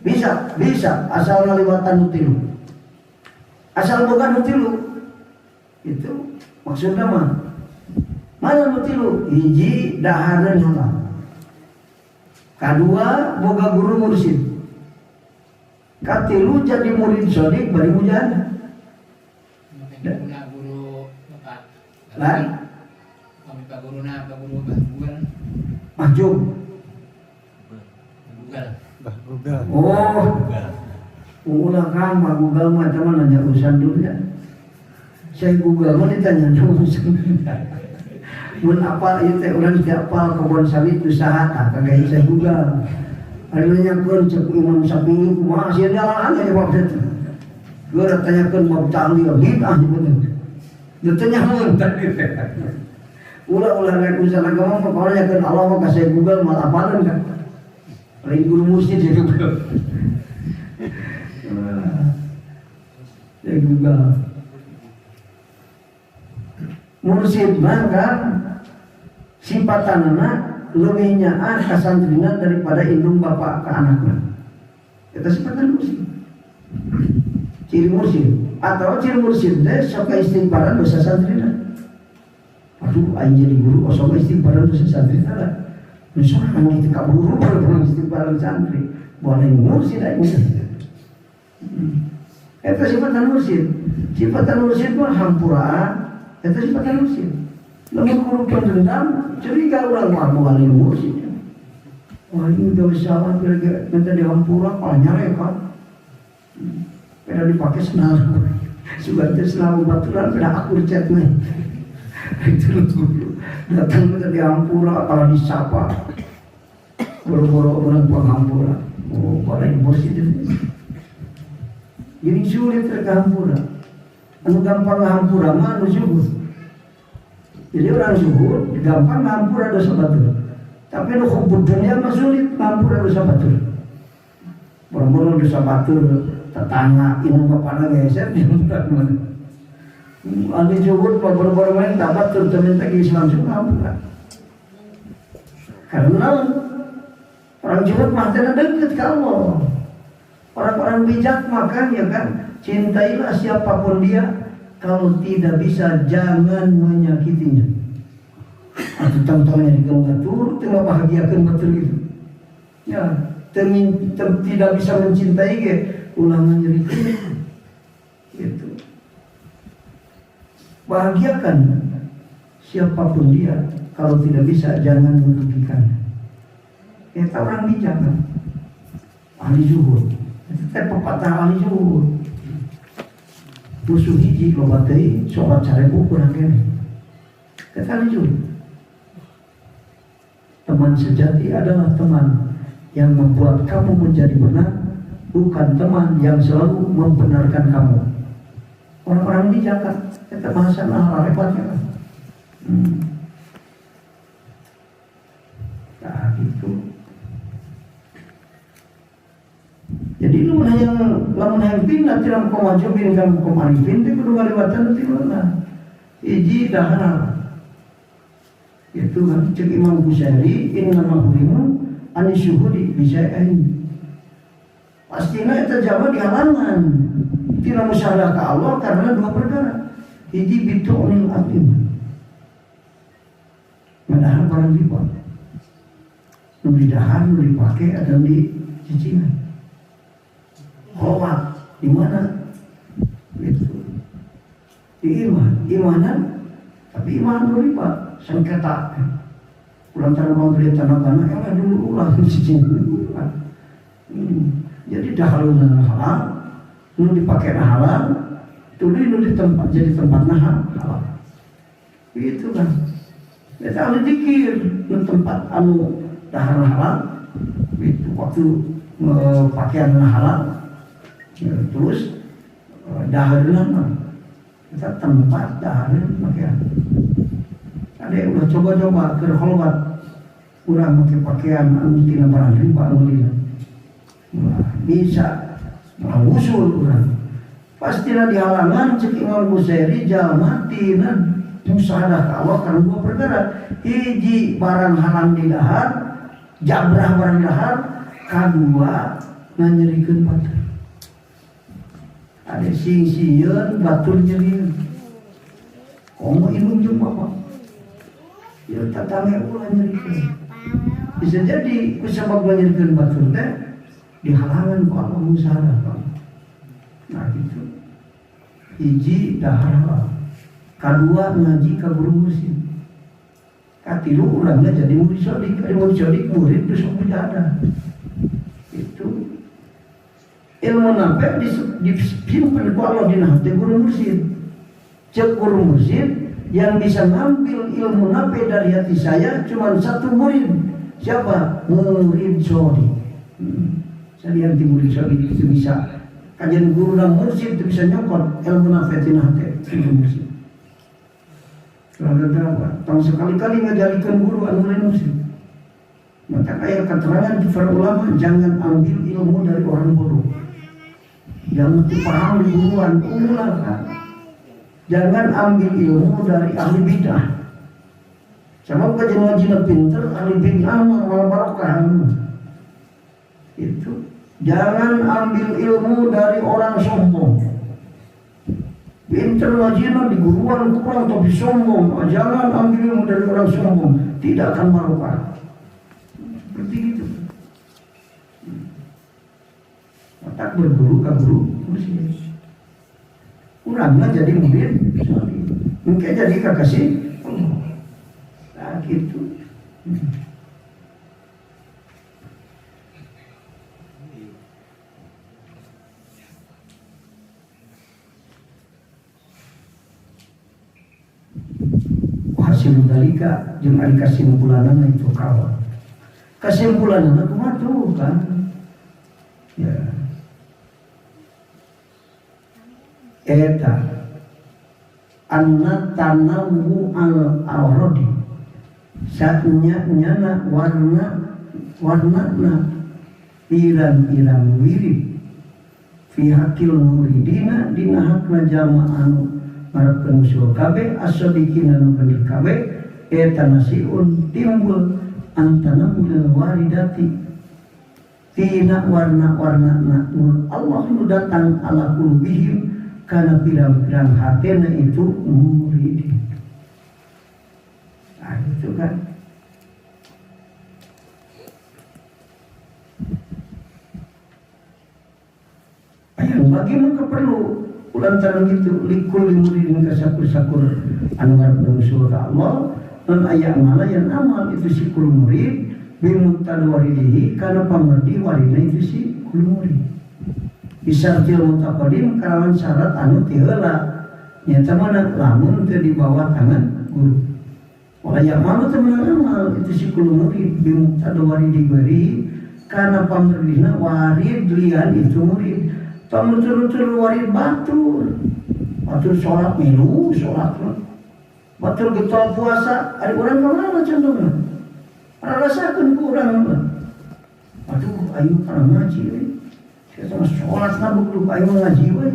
Bisa asal ngaliwatan nu tilu. Asal boga nu tilu. Itu maksudna mah. Mana nu tilu? Hiji dahareun halal. Kedua, boga guru mursyid. Katilu jadi murid sodik bari mujahadah. Guru bapak. Lain. Kami pak guru Google. Mahjub. Google. Oh. Ulah kan Pak Google mah teman nanya urusan dulu ya. Saya Google mah ditanya urusan. Mun apal ieu teh urang teu apal kebon sawit usaha tah kagaya saya Google. Ari nanyakeun cek Imam Syafi'i kumaha sia dalan aya jawab teh. Geura tanyakeun bab ta'lil bid'ah bener. Ditanya mun tadi teh. Ulah rek usaha agama mah kalau nyakeun Allah mah ka saya Google malah apalan kan. Lain guru mursyid ya Google. Ya Google. Mursyid mah kan sifatanana lebih nyaan ka santrina daripada indung bapak ke anaknya. Kita sifatan mursyid. ciri mursyid. Atau ciri mursyid teh sok istighfaran dosa santrina. Aduh, aing jadi guru sok istighfaran dosa santrina lah. Misalnya kita kaburu kalau istighfaran santri, boleh mursyid aing. Eta sifatan mursyid. Sifatan mursyid mah hampuraan. Eta sifatan mursyid. Lamun guru pendendam, curiga urang mau wali mursyid. Wah ini udah salah kira-kira minta dihampura panjang kan. Pada dipakai senal. Sudah senal baturan pada akur chat nih. Itu dulu datang minta dihampura kalau disapa. Boro-boro orang penghampura. Oh pada mursyid ini. Jadi sulit terhampura. Anu gampang hampura mah anu zuhud. Jadi orang zuhud gampang hampura dosa batur. Tapi lu hubbud dunia mah sulit hampura dosa batur. Boro-boro dosa batur tetangga inu bapana geser di mana. Anu zuhud boro-boro main dapat tur minta geus langsung hampura. Karena orang zuhud mah teh deket ka Allah. Orang-orang bijak makanya kan cintailah siapapun dia, kalau tidak bisa jangan menyakitinya. Atau tahu-tahunya digatur, tengah bahagiakan betul itu. Ya, tidak bisa mencintai ke ulangan nyerikan. Gitu. Bahagiakan siapapun dia, kalau tidak bisa jangan merugikan. Kita orang bijak kan, ahli zuhud. Itu pepatah ahli zuhud. Musuh hiji lo batai sholat carebu kurang kene. Kata ahli zuhud. Teman sejati adalah teman yang membuat kamu menjadi benar, bukan teman yang selalu membenarkan kamu. Orang-orang bijak kan, kata bahasa nah repotnya kan. Nah gitu. Jadi lu yang pindah tiram komajubin kamu komarifin itu kudu ngalibatan tiluna iji dahar itu kan cek Imam Ghazali inna mahurimu anisyuhudi bisya'ain pastinya itu jawab di halangan tidak musyadah ke Allah karena dua perkara iji bitu'nil atim madahar barang riba nuli dahar nuli pakai ada di cicilan Homat di mana? Itu di imanan, tapi iman riba sengketa. Ulang tahun mau beli tanah tanah, yang dulu ulang cicing. Jadi dahalunan halal, nu dipakai halal, tuli nu di tempat jadi tempat halal. Itu kan. Kita harus dikir nu tempat anu dahar halal, itu waktu pakaian halal. Terus dahareun kita tempat dahareun pakaian. Ada yang udah coba-coba keur holwat urang make pakaian anu tina barang riba anu lila. Bisa usul urang. Pastilah di halangan cek Imam Ghazali jalma tina musyadah ka Allah karena dua perkara. Hiji barang halang di dahar, jabrah barang dahar, kadua nganyerikeun batur. Ada sing-sieun batur nyeriin. Komo inung jeung bapak. Ya tatangge ulah nyerikeun. Bisa jadi kusabab nyerikeun batur teh dihalangan ku Allah musyawarah. Nah gitu. Hiji dahar. Kadua ngaji ka guru musim. Katilu urangna jadi murid sodik, murid itu sok mujahadah. Itu ilmu nafek disimpan ku Allah dina hati guru mursyid. Cek guru mursyid yang bisa ngambil ilmu nafek dari hati saya cuma satu murid. Siapa? Murid sodik. Saya di murid sodik itu bisa kajian guru dan mursyid itu bisa nyokot ilmu nafek dina hati guru mursyid. Kalau ada tahun sekali-kali ngajarikan guru anu lain mursyid. Maka kayak keterangan di para ulama jangan ambil ilmu dari orang bodoh. Jangan dipaham di guruan ulah kan. Jangan ambil ilmu dari ahli bidah. Sama kajian ngajinya pinter, ahli bidah malah barokah. Itu. Jangan ambil ilmu dari orang sombong. pinter ngajina di guruan kurang tapi sombong. Jangan ambil ilmu dari orang sombong, tidak akan barokah. Seperti itu. Tak berguru ke guru, kurangnya jadi murid, mungkin jadi kekasih. Nah gitu. Hasil dalika jeung ari kesimpulanana itu kawan. Kesimpulanana kumaha tuh kan? Ya. Eta anna tanawu al-awrodi satnya nyana warna pirang-pirang wirid fi hakil muridina dina hakna jamaah ngarepkeun usul kabeh asadiqina nu bener kabeh eta nasiun timbul antanamul waridati tina warna-warna nur Allah nu datang ala qulubihim karena pirang-pirang hatena itu murid. Nah itu kan. Ayang bagi maka perlu ulantaran gitu likul muridin kasakur-sakur anu ngarep usul ka Allah dan aya malayan amal itu si kul murid bimuqtad waridihi karena pamerdi waridna itu si kul murid. Bisartil mutaqaddim kalawan syarat anu ti heula nyata mana lamun teu di bawah tangan guru. Wala ya malu teu amal itu si kul murid bimuqtad waridi karena pamerdina warid lian itu murid. Pamutul-utul warid batur sholat milu sholat batur getol puasa ada orang kemana contohnya rasakan kurang aduh ayo kana ngaji we saya sama sholat nabuk ayo ngaji we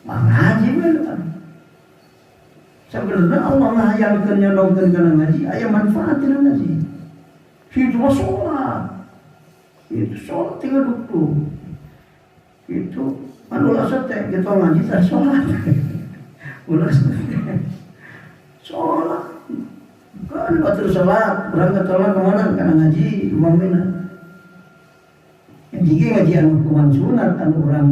ngaji we sebenarnya Allah ngahayalkeun nyodongkeun kana ngaji aya manfaat dina ngaji hidup sholat itu sholat tinggal duduk itu ulah teh kita ngaji tak sholat ulah sholat kan batur sholat berangkat sholat kemana karena ngaji umpamina jika ngaji anu hukuman sunat anu orang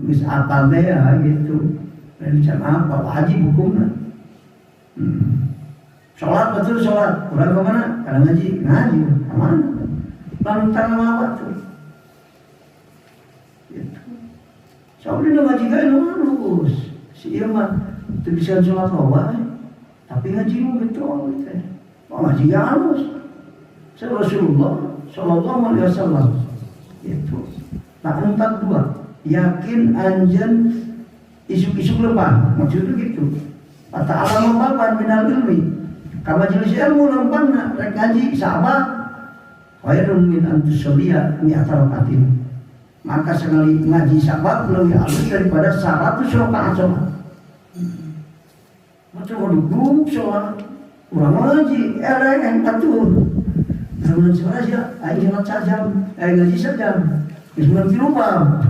bisa apal teh ya gitu dan cara apa haji hukumna sholat batur sholat orang kemana karena ngaji kemana lantang apa tuh soalnya ngaji gak halus, si iya mah itu bisa sholat bawah, tapi ngaji mu betul, ngaji gak halus. Rasulullah Sallallahu Alaihi Wasallam itu tak 42 yakin anjen isuk-isuk lepan, maksudnya gitu. Kata alam baban minal ilmi, kama jenis ilmu lempangna rek ngaji sahabat, khairun min antusolia mi'atar rakatin. Maka sekali ngaji sahabat lebih halus daripada 100 rakaat sholat. Macam duduk sholat, orang ngaji, yang atur. Zaman sekarang sih, ayo sholat sajam, ngaji sajam, sebelum dirubah.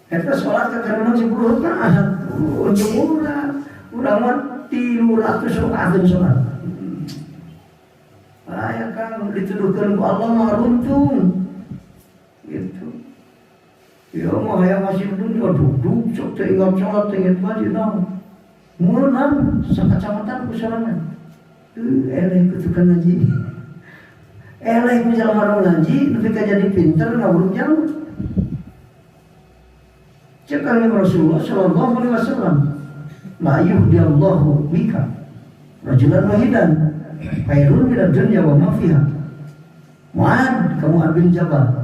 Kita sholat karena 10 rakaat, untuk orang 300 rakaat sholat. Ayah kan dituduhkan ke Allah mah runtung. Gitu. Ya mah yang masih dunia duduk sok teu ingat salat teu ingat ngaji naon. Meunang sakacamatan ku sorangan. Eleh ku tukang ngaji. Eleh ku jalma ngaji nepi ka jadi pinter ngawurung jauh. Cek kali Rasulullah sallallahu alaihi wasallam, la yuhdillahu bika rajulan wahidan khairun minad dunya wa ma fiha. Mu'ad kamu bin Jabal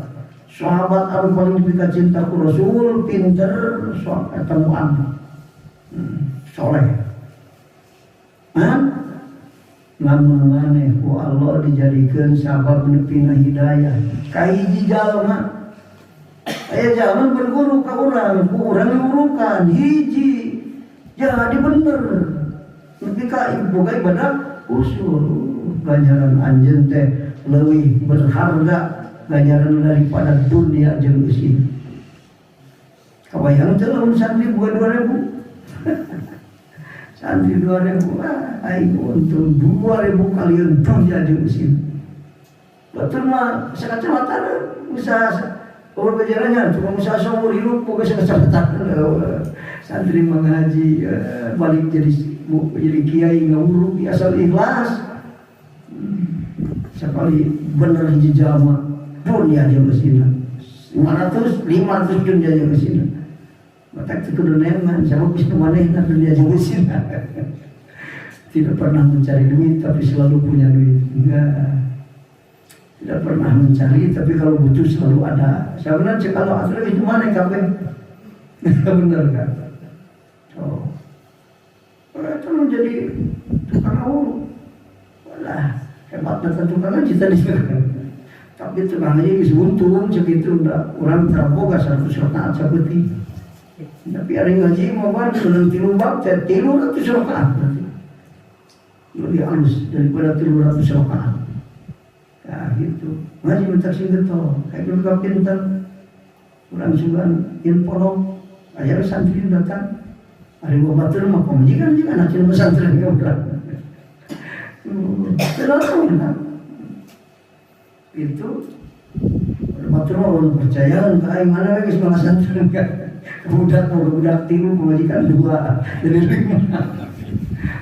sahabat anu paling dipika cinta ku Rasul pinter sok eta Mu'ad soleh lamun maneh ku Allah dijadikeun sabab nepina hidayah ka hiji jalma aya jalma berguru ka urang ku urang diurukan hiji jadi bener nepi ka boga ibadah usul ganjaran anjeun teh leuwih berharga ganjaran daripada dunia jeung isi. Kabayang teh lamun santri buka 2000 Santri 2000, aing untung 2000 kalian dunia di mesin. Betul mah sekacamatan usaha orang berjalannya cuma usaha seumur hidup bukan sekacamatan. Santri mengaji balik jadi kiai nguruk asal ikhlas. Sekali bener hiji jalma dunia di mesin. 500 dunia di mesin. Matak itu nengan, sama bisa manehna dunia jauhin. Tidak pernah mencari duit, tapi selalu punya duit. Enggak. Tidak pernah mencari, tapi kalau butuh selalu ada. Sebenarnya kalau asal itu mana kabe? Benar kan? Oh, itu menjadi tukang awal. Walah, hebatnya tukang aja tadi. Tapi tukang aja bisa untung segitu, orang terboga 100 rakaat seperti. Tapi ada ngaji mau bantu dan tilu bab, 300 rakaat lebih halus daripada 300 rakaat. Nah gitu, ngaji minta singgetol, kayak belum pintar, orang sugan info, akhirnya santri datang, hari gua batur mah pemajikan juga anak cuma santri nggak udah, terlalu itu, batur mah orang percaya, kayak mana lagi semua santri enggak. Budak tilu pemajikan 2 jadi 5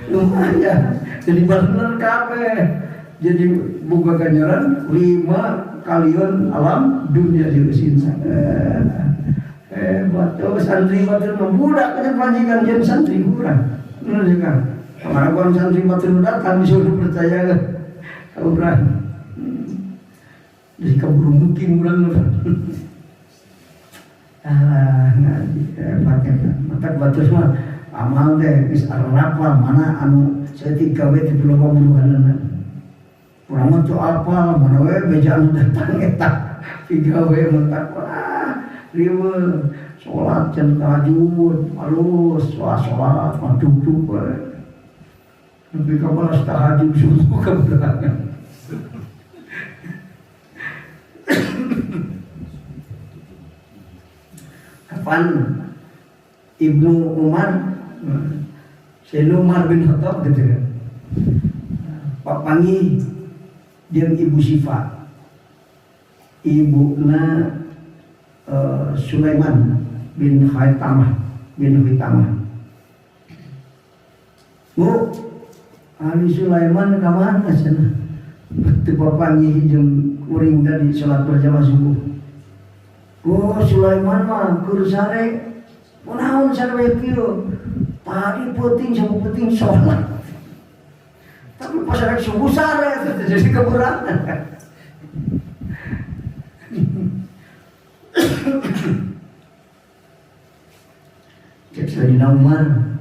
lumayan jadi bener kabeh jadi buka ganjaran 5 kalian alam dunia di sini batu santri batu budak kan pemajikan jadi santri kurang bener kan kemarin santri batu datang disuruh percaya kalau berani jadi keburu mungkin kurang ngaji pakai mata batus mah amal deh bis arapa mana anu setika we di pulau buruhan kurang tuh apa mana we beja anu datang eta tiga we mentak riwe sholat jam tahajud halus sholat duduk we lebih kepala tahajud subuh keberangan. Kapan Ibnu Umar, Sayyidina Umar bin Khattab gitu kan, Pak Pangi dia Ibu Syifa, ibunya Sulaiman bin Khaitamah bin Huitamah. Bu, Ali Sulaiman kamana cenah? Betul Pak Pangi jeung kuring tadi salat berjamaah subuh. Oh Sulaiman mah keur sare kunaon sare kieu tadi penting sama penting sholat tapi pas ada subuh sare jadi kekurangan jadi Sayyidina Umar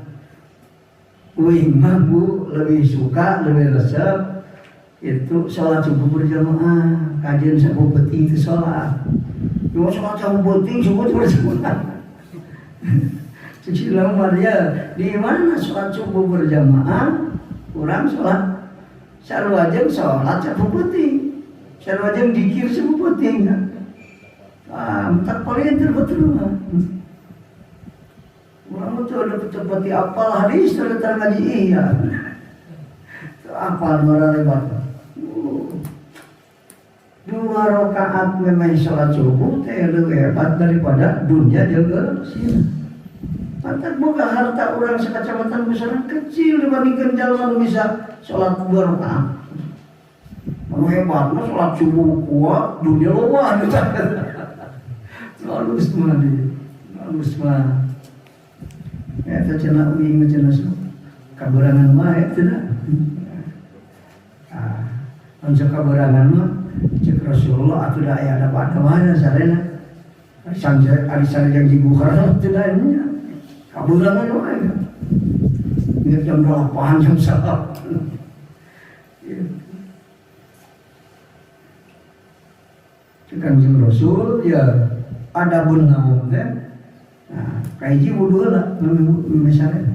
mah bu lebih suka lebih resep itu sholat subuh berjamaah kajian subuh penting itu sholat. Cuma sholat yang penting semua berjamaah. Cuci lamar ya di mana sholat subuh berjamaah, kurang sholat. Sarwajeng sholat yang penting, sarwajeng dikir semua penting. Tak paling betul lah. Orang itu ada seperti apal hadis terletak ngaji iya. Apal marah lebar. 2 rakaat memang sholat subuh lebih hebat daripada dunia jaga sini. Mantan boga harta orang sekacamatan besar kecil dibandingkan jalan bisa sholat 2 rakaat. Kalau hebat mah sholat subuh kuat dunia luar. Lalu semua dia, lalu semua. Ya tercela uing tercela kaburangan mah tidak. Untuk kaburangan mah cek Rasulullah atau dah ayah dapat mana sarena sanjay arisan yang digunakan itu dah ini kaburangan mana ini jam 8 jam 1 Kanjeng Rasul ya ada pun namun kan kaiji wudu lah misalnya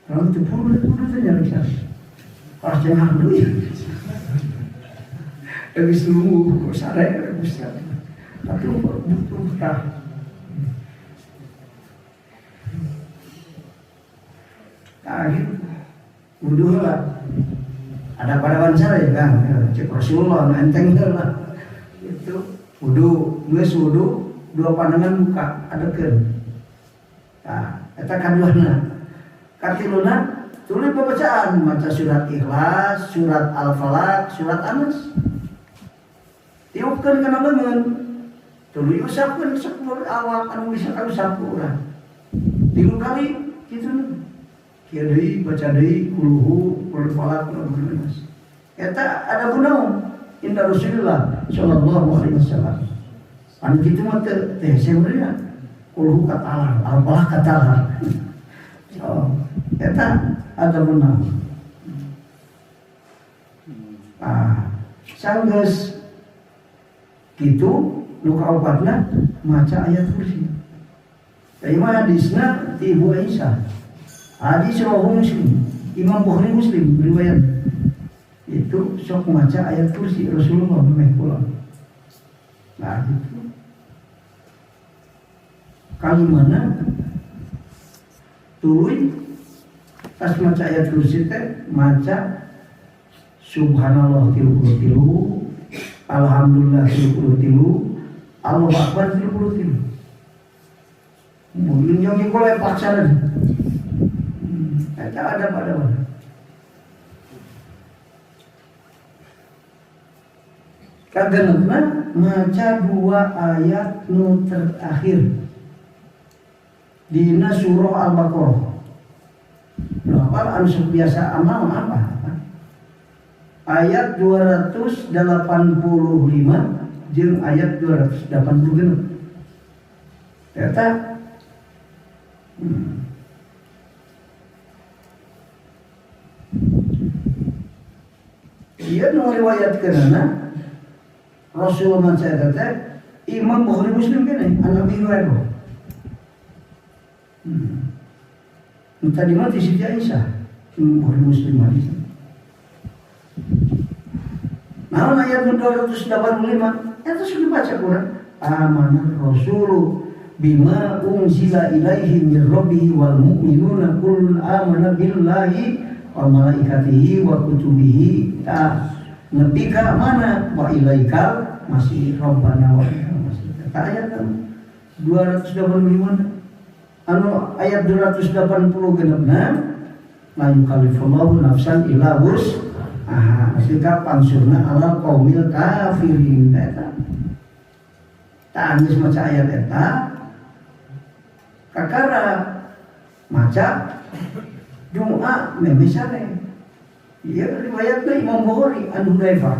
kalau itu pun saja bisa pas jangan dulu ya habis nunggu sare bisa tapi butuh Akhir wudu lah. Ada pada wawancara ya kan, cek Rasulullah enteng lah. Itu wudu, geus wudu, dua pandangan buka, adekeun. Nah, eta kaduana. Katiluna tulis pembacaan, maca surat Ikhlas, surat Al-Falaq, surat Anas. Tiupkeun kana leungeun. Tuluy usapkeun 10 awak anu bisa usap urang. 3 kali kitu. Kieu deui baca deui kulhu Al-Falaq Al-Anas. Eta ada gunaon inda Rasulullah sallallahu alaihi wasallam. Anu kitu mah teh sebenarnya kulhu katalar, Al-Falaq katalar. Oh, eta ada gunaon. Sanggeus kitu nu kaopatna maca ayat kursi. Dari mana hadisna ti Ibu Aisyah. Hadis rawahu Muslim, Imam Bukhari Muslim riwayat. Itu sok maca ayat kursi Rasulullah meh kula. Nah, itu. Kali mana tuluy pas maca ayat kursi teh maca subhanallah 33, alhamdulillah 33, Allahu akbar 33. Mungkin yang koleh paksa. Ada pada mana? Kagenepna maca 2 ayat nu terakhir dina surah Al-Baqarah. Lapar anu biasa amal apa? Ayat 285 jeung ayat 286. Eta dia ngeriwayatkeunana Rasulullah SAW Imam Bukhari Muslim kene anu Abi Hurairah. Tadi mah di Siti Aisyah Imam Bukhari Muslim hadis. Nah ayat 285 itu sudah baca Quran. Amanah Rasulu bima unzila ilaihi min rabbihi wal mu'minuna kullun amana billahi wa malaikatihi wa kutubihi nepika mana wa ilaikal masih rabbana wa masih ayat 285 anu ayat 280 genepna la yukallifullahu nafsan illa wus'aha sehingga pansurna ala qaumil kafirin eta tangis maca ayat eta kakara maca Jumat memisare. Iya riwayatna Imam Bukhari anu Hudzaifah.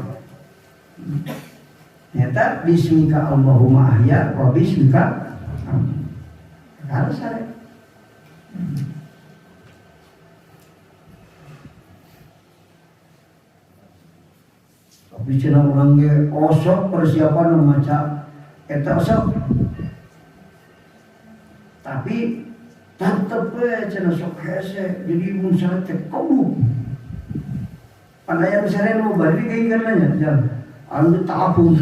Nyata bismika Allahumma ahya wa bismika harus sare. Tapi cenah urang ge osok persiapan maca eta osok. Tapi tetep cenah sok hese jadi mun salat teh kudu pandaya besar lu bari kayak karenanya jangan anu tabung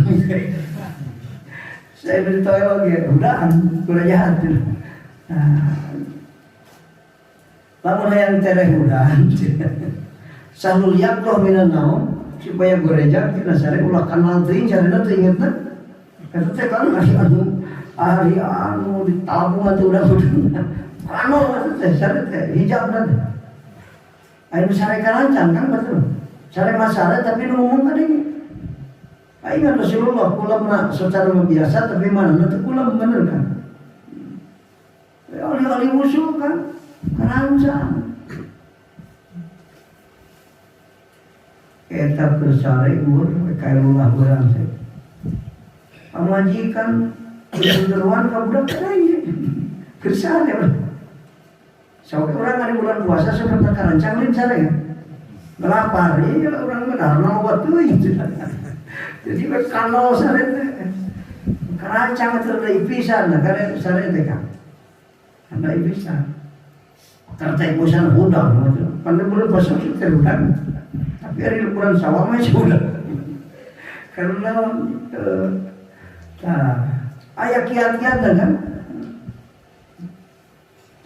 saya beritahu lagi udah kurang jahat lamun yang tereh udah salul yakroh minan naum supaya gereja kita sare ulah kenal teuing carana teu ingetna eta teh kan hari anu ditabung atuh udah anu teh sare teh hijab teh anu sare kalancang kan betul sare masalah tapi nu ngomong tadi aing Rasulullah kula secara biasa tapi mana teh kula bener kan oli-oli usul kan kalancang eta bersare ur kairullah urang teh pamajikan beruan ka budak teh bersare sampai orang ada bulan puasa seperti karancang lain cara ya melapar iya orang benar nawat tuh jadi kalau sare karancang terlebih pisan karena sare teh kan ada pisan tertek bosan hudang pada bulan puasa itu hudang tapi hari bulan sawah masih hudang karena ayat kiat-kiat kan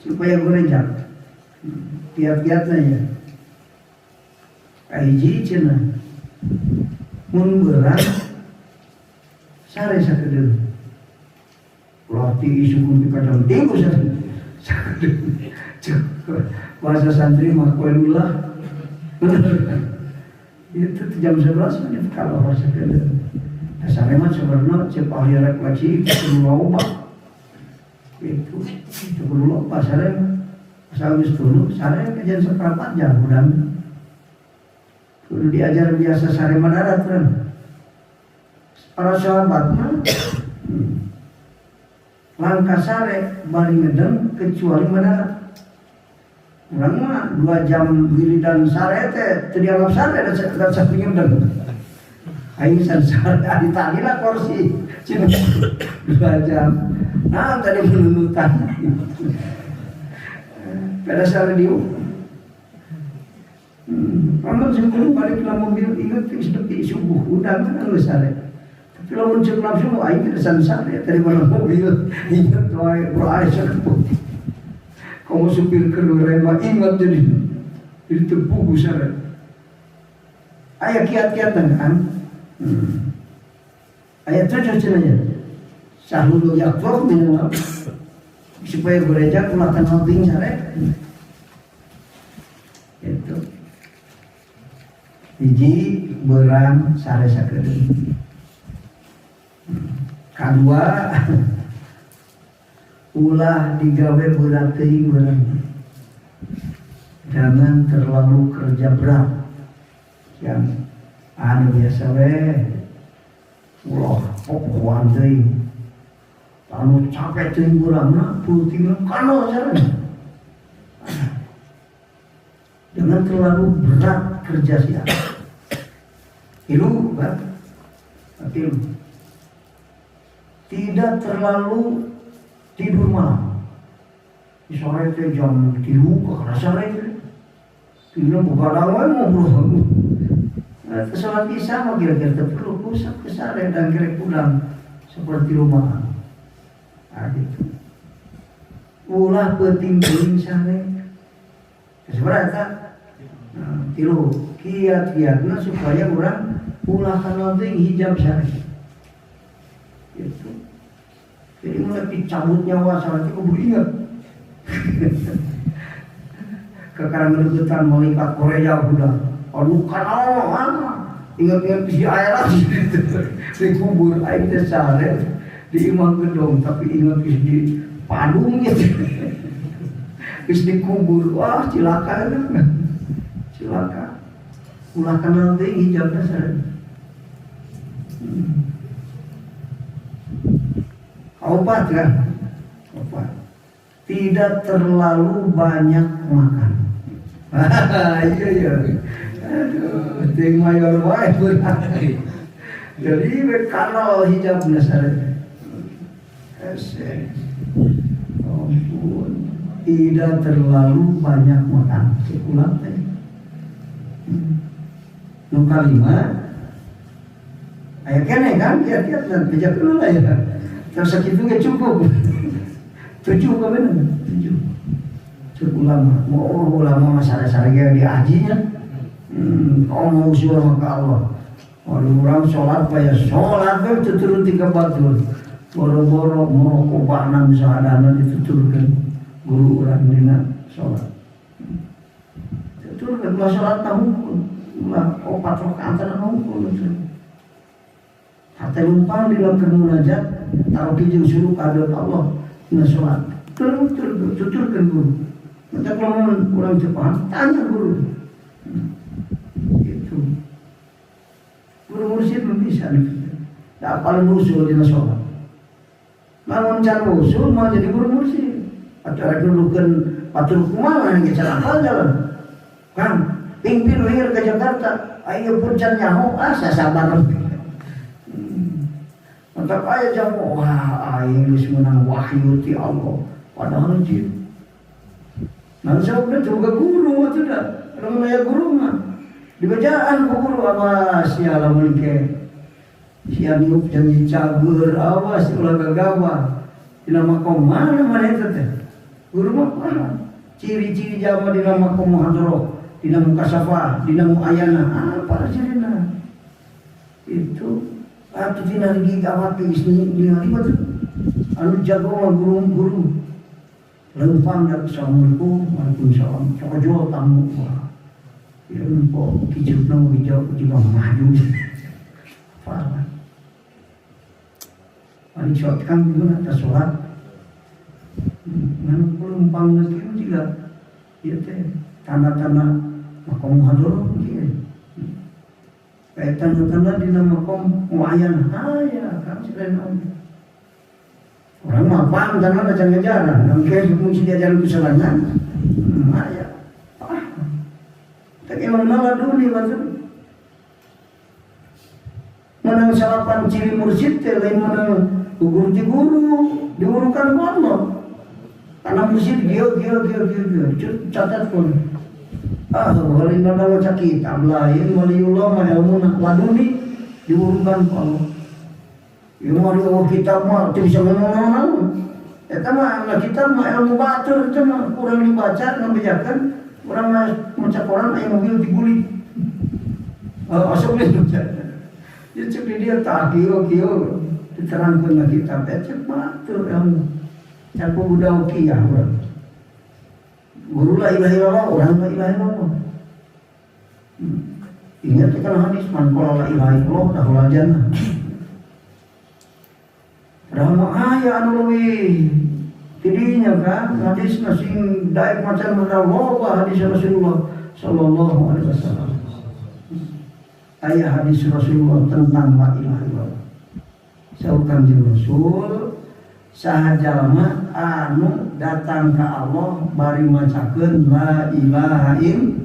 supaya gereja Tiap-tiapnya ya kaiji cenah mun beurang sare sakedeung pelatih isu kun kadang tinggu sakedeung bahasa santri mah koelullah itu jam 11 menit kalau harus sakedeung dasarnya mah sebenarnya cek ahli refleksi kudu loba itu kudu loba sare asal geus tuluy sare kajian seperempat jam udang kudu diajar biasa sare mendarat kan para sahabat mah langkah sare bari ngedeng kecuali mendarat urang mah 2 jam wiridan sare teh teu dianggap sare dan saking ngedeng aing san sare adi tadi lah kursi cina 2 jam nah tadi menunutan pada sare diu kalau sebelum balik ke mobil ingat seperti subuh udah kan lu sare tapi lamun cek langsung aing teh san sare dari mana mobil ingat wae bro Aisyah kamu supir kerema ingat jadi tepuh sare aya kiat-kiat kan aya tujuh cenanya sahulu yakfur minal supaya gereja kulakan holding sare itu hiji beurang sare sakedeung kadua ulah digawe berat teuing beurang jangan terlalu kerja berat yang anu biasa we ulah pokokan teuing anu capek teuing beurangna peuting kana carana jangan terlalu berat kerja siang ilu tidak terlalu tidur malam di sore teh jam 3 ke sore tidur begadang wae ngobrol salat isya mah kira-kira teu perlu pusat ke sare dan kira pulang seperti rumah gitu ulah penting-penting sare seberapa tilu kiat-kiatna supaya orang ulah kana teh hijab syar'i gitu jadi mulai dicabut nyawa salat itu kudu ingat kekarang ngedegetan malaikat Korea udah aduh kana ingat-ingat si aya lagi di kubur aing teh sare di imah gedong tapi ingat di padung gitu geus dikubur wah cilaka kan cilaka ulah kana teh hijab dasar obat kan obat tidak terlalu banyak makan iya aduh ting mayor wae jadi kalau hijab dasar ampun tidak terlalu banyak makan sekulang teh nu kalima aya keneh kan kiat-kiat dan pijak dulu lah ya terus segitu ge cukup 7 ka bener 7 cukup ulama mau ulama masalah-masalah ge di ajinya mau usul ke Allah orang sholat payah sholat itu turun 3 batul boro-boro merokok bakna misalnya dituturkan guru orang dina sholat tuturkan lah sholat tahu lah 4 rakaat tahu hatta lumpang di dalam munajat taruh kijing suruh kadal Allah na sholat tuturkan guru nanti kalau orang Jepang tanya guru gitu guru mursyid belum bisa nih tak paling usul di sholat namun cara usul mau jadi guru mursyid acara dulukan patur kumaha yang cara apa jalan kan pimpin lahir ke Jakarta ayo puncan nyaho saya sabar mantap aja jamu wah ayo geus menang wahyu ti Allah padahal jin nah saya udah coba guru itu dah orang aya guru mah di bacaan ku guru awas ya lamun ke sia niup janji cager awas ulah gagawa dina makom mana eta teh guru mah ciri-ciri jalma dina makom hadroh, dina mukasafah, dina muayana, apa cirina? Itu atuh tina lagi gawat geus dina ribet. Anu jago mah guru-guru. Lempang dan assalamualaikum, waalaikumsalam. Cokojo tamu. Ieu po kijupna hijau juga maju. Apa? Ari shotkan dulu atas sholat. Ngan lempang kieu juga ieu teh tanda-tanda makom hadroh kieu. Kayak tanda-tanda dina makom muayyan aya kan selain orang mah paham karena ada jangan-jangan, mungkin mesti diajarin kesalahan. Ya, tapi emang malah dulu nih macam menang salapan ciri mursyid teh lain menang gugur di guru diurukan Allah. Karena mursyid gio catat pun. Wali nana waca kitab lain waliullah mah ilmu laduni diurukan Allah. Yang mau kitab mah bisa ngomong-ngomong. Eta mah kitab mah ilmu batur itu mah kurang dibaca ngambejakeun urang maca Quran aya mobil dibuli. Asup geus baca. Ieu cek di dia tak kieu diterangkeun na kitab eta cek batur ilmu. Cak budak kiyah urang. Guru la ilaha illallah urang la ilaha illallah. Ingat kan hadis man qala la ilaha illallah dakhulal jannah. Rahma aya anu leuwih tidinya kan hadis sing daek macan loba hadis Rasulullah sallallahu alaihi wasallam. Aya hadis Rasulullah tentang la ilaha illallah. Saur Kanjeng Rasul saha jalma anu datang ka Allah bari macakeun la ilaha illallah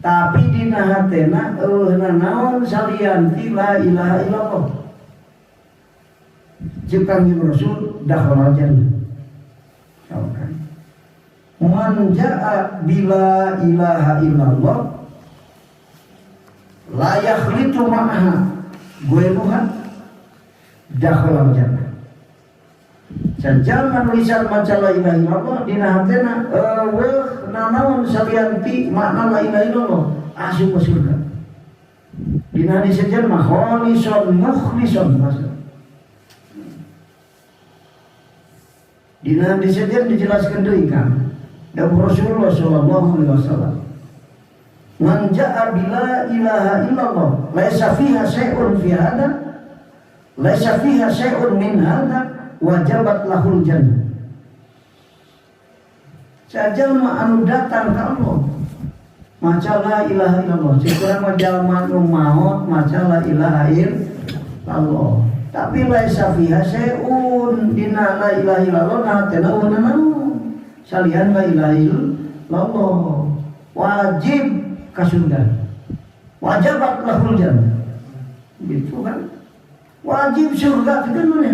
tapi dina hatena naon salianti la ilaha illallah. Jepang Rasul dakhala jannah. Man jaa bila ilaha illallah la yakhlitu ma'aha ghairuha dakhala jannah. Jangan lisan maca la ilaha illallah dina hatena nanaon salianti makna la ilaha illallah asup ka surga. Dina disejen mah khalisun mukhlison maksud. Dina disedian dijelaskan deui kan dawuh Rasulullah sallallahu alaihi wasallam. Man jaa bila ilaha illallah laisa fiha syai'un fi hada laisa fiha syai'un min hada wajabat lahul jannah. Sajalma anu datang ka Allah maca la ilaha illallah cikura jalma anu maot maca la ilaha illallah tapi laisa fiha syai'un dina la ilaha illallah na tena naon salian la ilaha illallah wajib ka surga wajabat lahul jannah gitu kan wajib surga itu mana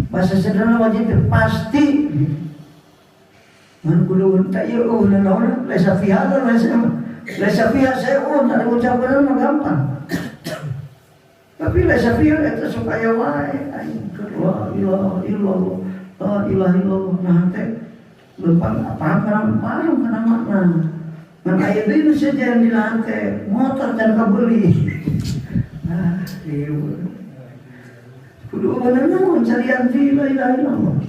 bahasa sederhana wajib pasti man kudu tak ieu naon laisa fiha laisa fiha syai'un ada ucapan mah gampang. Tapi laisa fiha eta supaya wae la ilaha illallah la ilaha illallah nah teh leumpang paham kana makna. Ngan aya deui saja yang dilahan teh motor can kabeli. Ieu kudu bener naon carian fi la ilaha illallah.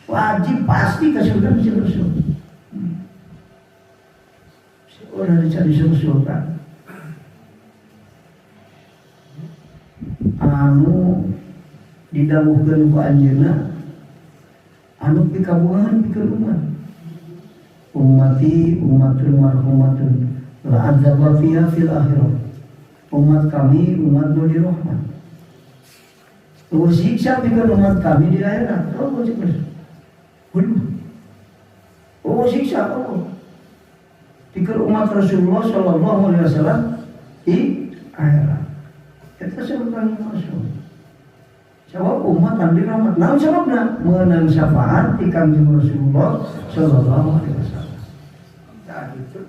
Wajib pasti ka surga bisa masuk. Orang dicari surga. Anu didawuhkeun ku anjeunna anu pikabuhan pikeun ummati ummatun marhumatun la adzaba fiha fil akhirah. Umat kami umat nu dirahmat. Tuh siksa pikeun umat kami di akhirat. Oh siksa Allah pikeun umat Rasulullah sallallahu alaihi wasallam di akhirat. Kita sebutkan masuk. Sebab umat Nabi Muhammad. Namun sebabnya menang syafaat di Kanjeng Rasulullah sallallahu alaihi wasallam. Nah itu.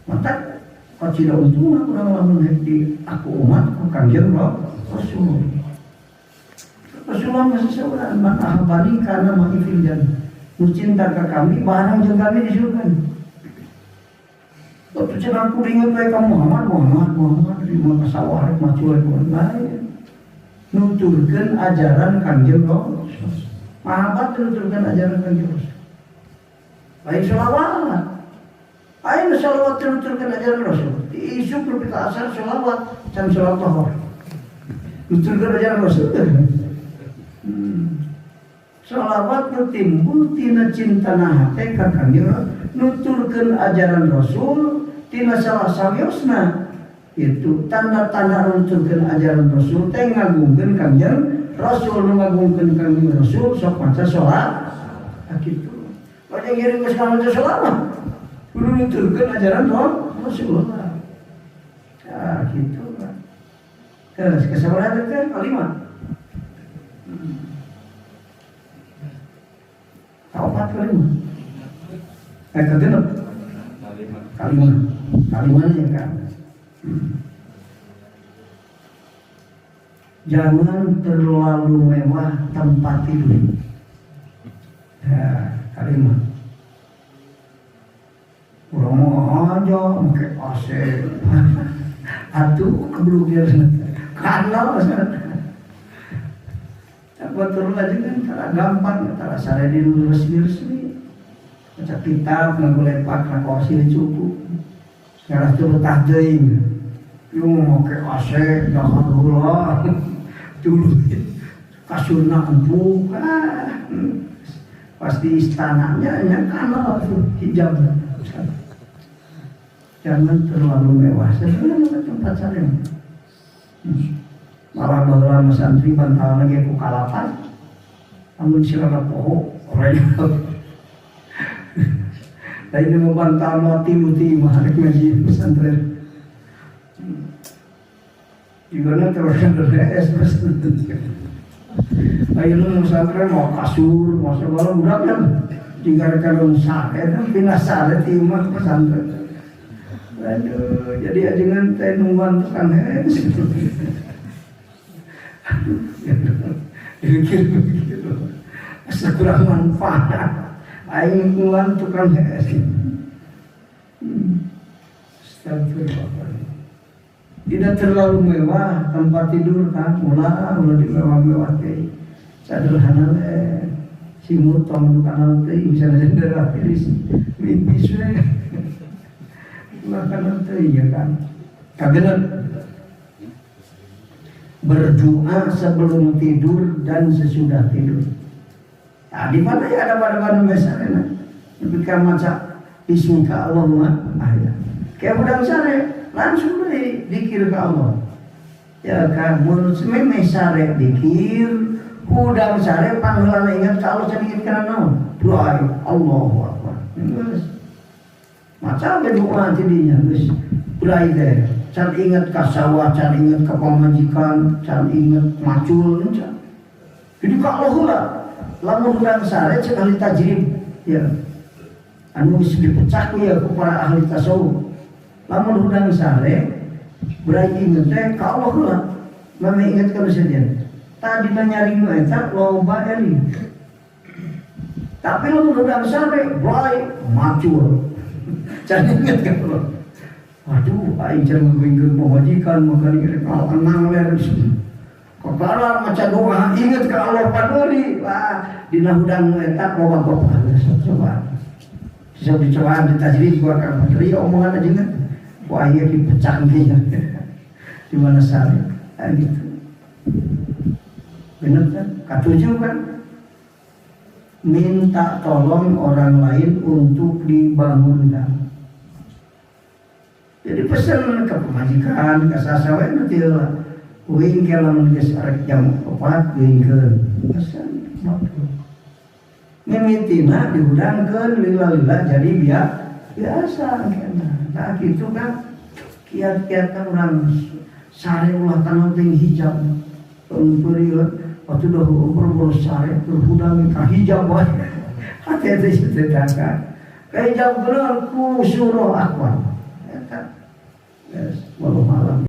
Maka kalau tidak untung kurang lamun di aku umat ku Kanjeng Rasulullah. Rasulullah masih seorang man ahabani karena ma'ifil jannah. Cinta ke kami barang jeung kami di surga. Waktu cenah kuringan bae ka Muhammad di mana sawah rek macuan lain. Nuturkeun ajaran Kangjeng Rasul. Mahabat nuturkeun ajaran Kangjeng Rasul. Lain selawat. Ayo selawat nuturkeun ajaran Rasul. Isu kita asar selawat can selawat lohor. Nuturkeun ajaran Rasul. Selawat nu timbul tina cintana hate ka Kangjeng Rasul. Nuturkeun ajaran Rasul tina salah sawiosna itu tanda-tanda nuturkeun ajaran Rasul teh ngagungkeun Kangjeng Rasul. Nu ngagungkeun Kangjeng Rasul sok maca salat kitu. Pada ngiring geus maca salat kudu nuturkeun ajaran Rasulullah. Ya kitu kan. Terus kesabaraha teh kalimat. Kaopat kalimat. Kegenep kalimatnya kan. Jangan terlalu mewah tempat tidur. Ya, kalimat. Urang mah aja make AC. Atuh keburu dia kanal. Betul aja kan, cara gampang, cara sare di resmi. Baca kitab, nganggo lepak, kursi cukup. Sekarang itu betah deing. Yung mau ke AC, jangan gula. Dulu kasurna empuk. Pasti istananya kanal hijab. Jangan terlalu mewah. Sebenarnya tempat sare. Malah baheula santri bantal lagi ku kalapan. Amun sila poho orang. Lain nu bantal mati mah rek ngaji pesantren. Ibana terus es ayeuna pesantren mau kasur, mau segala budak kan tinggalkan sare dan pindah sare ti imah pesantren. Aduh, jadi ajengan teh nungguan tukang es. Gitu. Kurang manfaat. Aing kuan tukang es. Tidak terlalu mewah tempat tidur kan, ulah di mewah-mewah teh. Sederhana teh. Simut tong kanal teh misalnya sederhana tiris. Mimpi sudah. Makan teh ya kan. Kagenan berdoa sebelum tidur dan sesudah tidur. Tadi mana ya ada pada misalnya, ketika maca Bismika Allahumma ayat. Kayak udang sare langsung dikir ke Allah. Ya kan, menurut sememe sare dikir, udang sare panggilan ingat ke Allah jadi ingat karena naon. Doa Allahu Akbar. Terus maca doa tidinya terus udah itu. Can ingat ke sawah, can ingat ke pemajikan, can ingat macul, can. Jadi kalau lah, lamun udang sare cek ahli tajrib, ya. Anu bisa dipecah ya ke para ahli tasawuf. Lamun udang sare, berarti ingat teh kalau lah, mama ingat ke saja. Tadi nyari nueta loba eri. Tapi lamun udang sare, berarti macul, can ingat ke Allah. Waduh, aing jangan ngeuingkeun pamajikan makanya rek anang ler. Kepala maca doa inget ka Allah padeuri. Wah, dina hudang eta loba bapak coba. Bisa dicoba ditajrid gua ka padeuri omongan aja kan. Wah, ieu dipecah ge. Di mana sare? Gitu. Bener kan? Katujuh kan? Minta tolong orang lain untuk dibangunkan. Jadi pesan ke pemajikan, ke sasawa nanti lah. Uing kalau menulis arek jam 4 uingkeun. Pesan waktu. Mimitina diudangkeun lila-lila jadi biasa kena. Nah gitu kan. Kiat-kiat orang sare ulah tanah ting hijab. Period waktu dah umur sare terhudang ka hijab wae. Hati-hati sedekah. Ka hijab bener ku surah akwal. Yes, walau malam.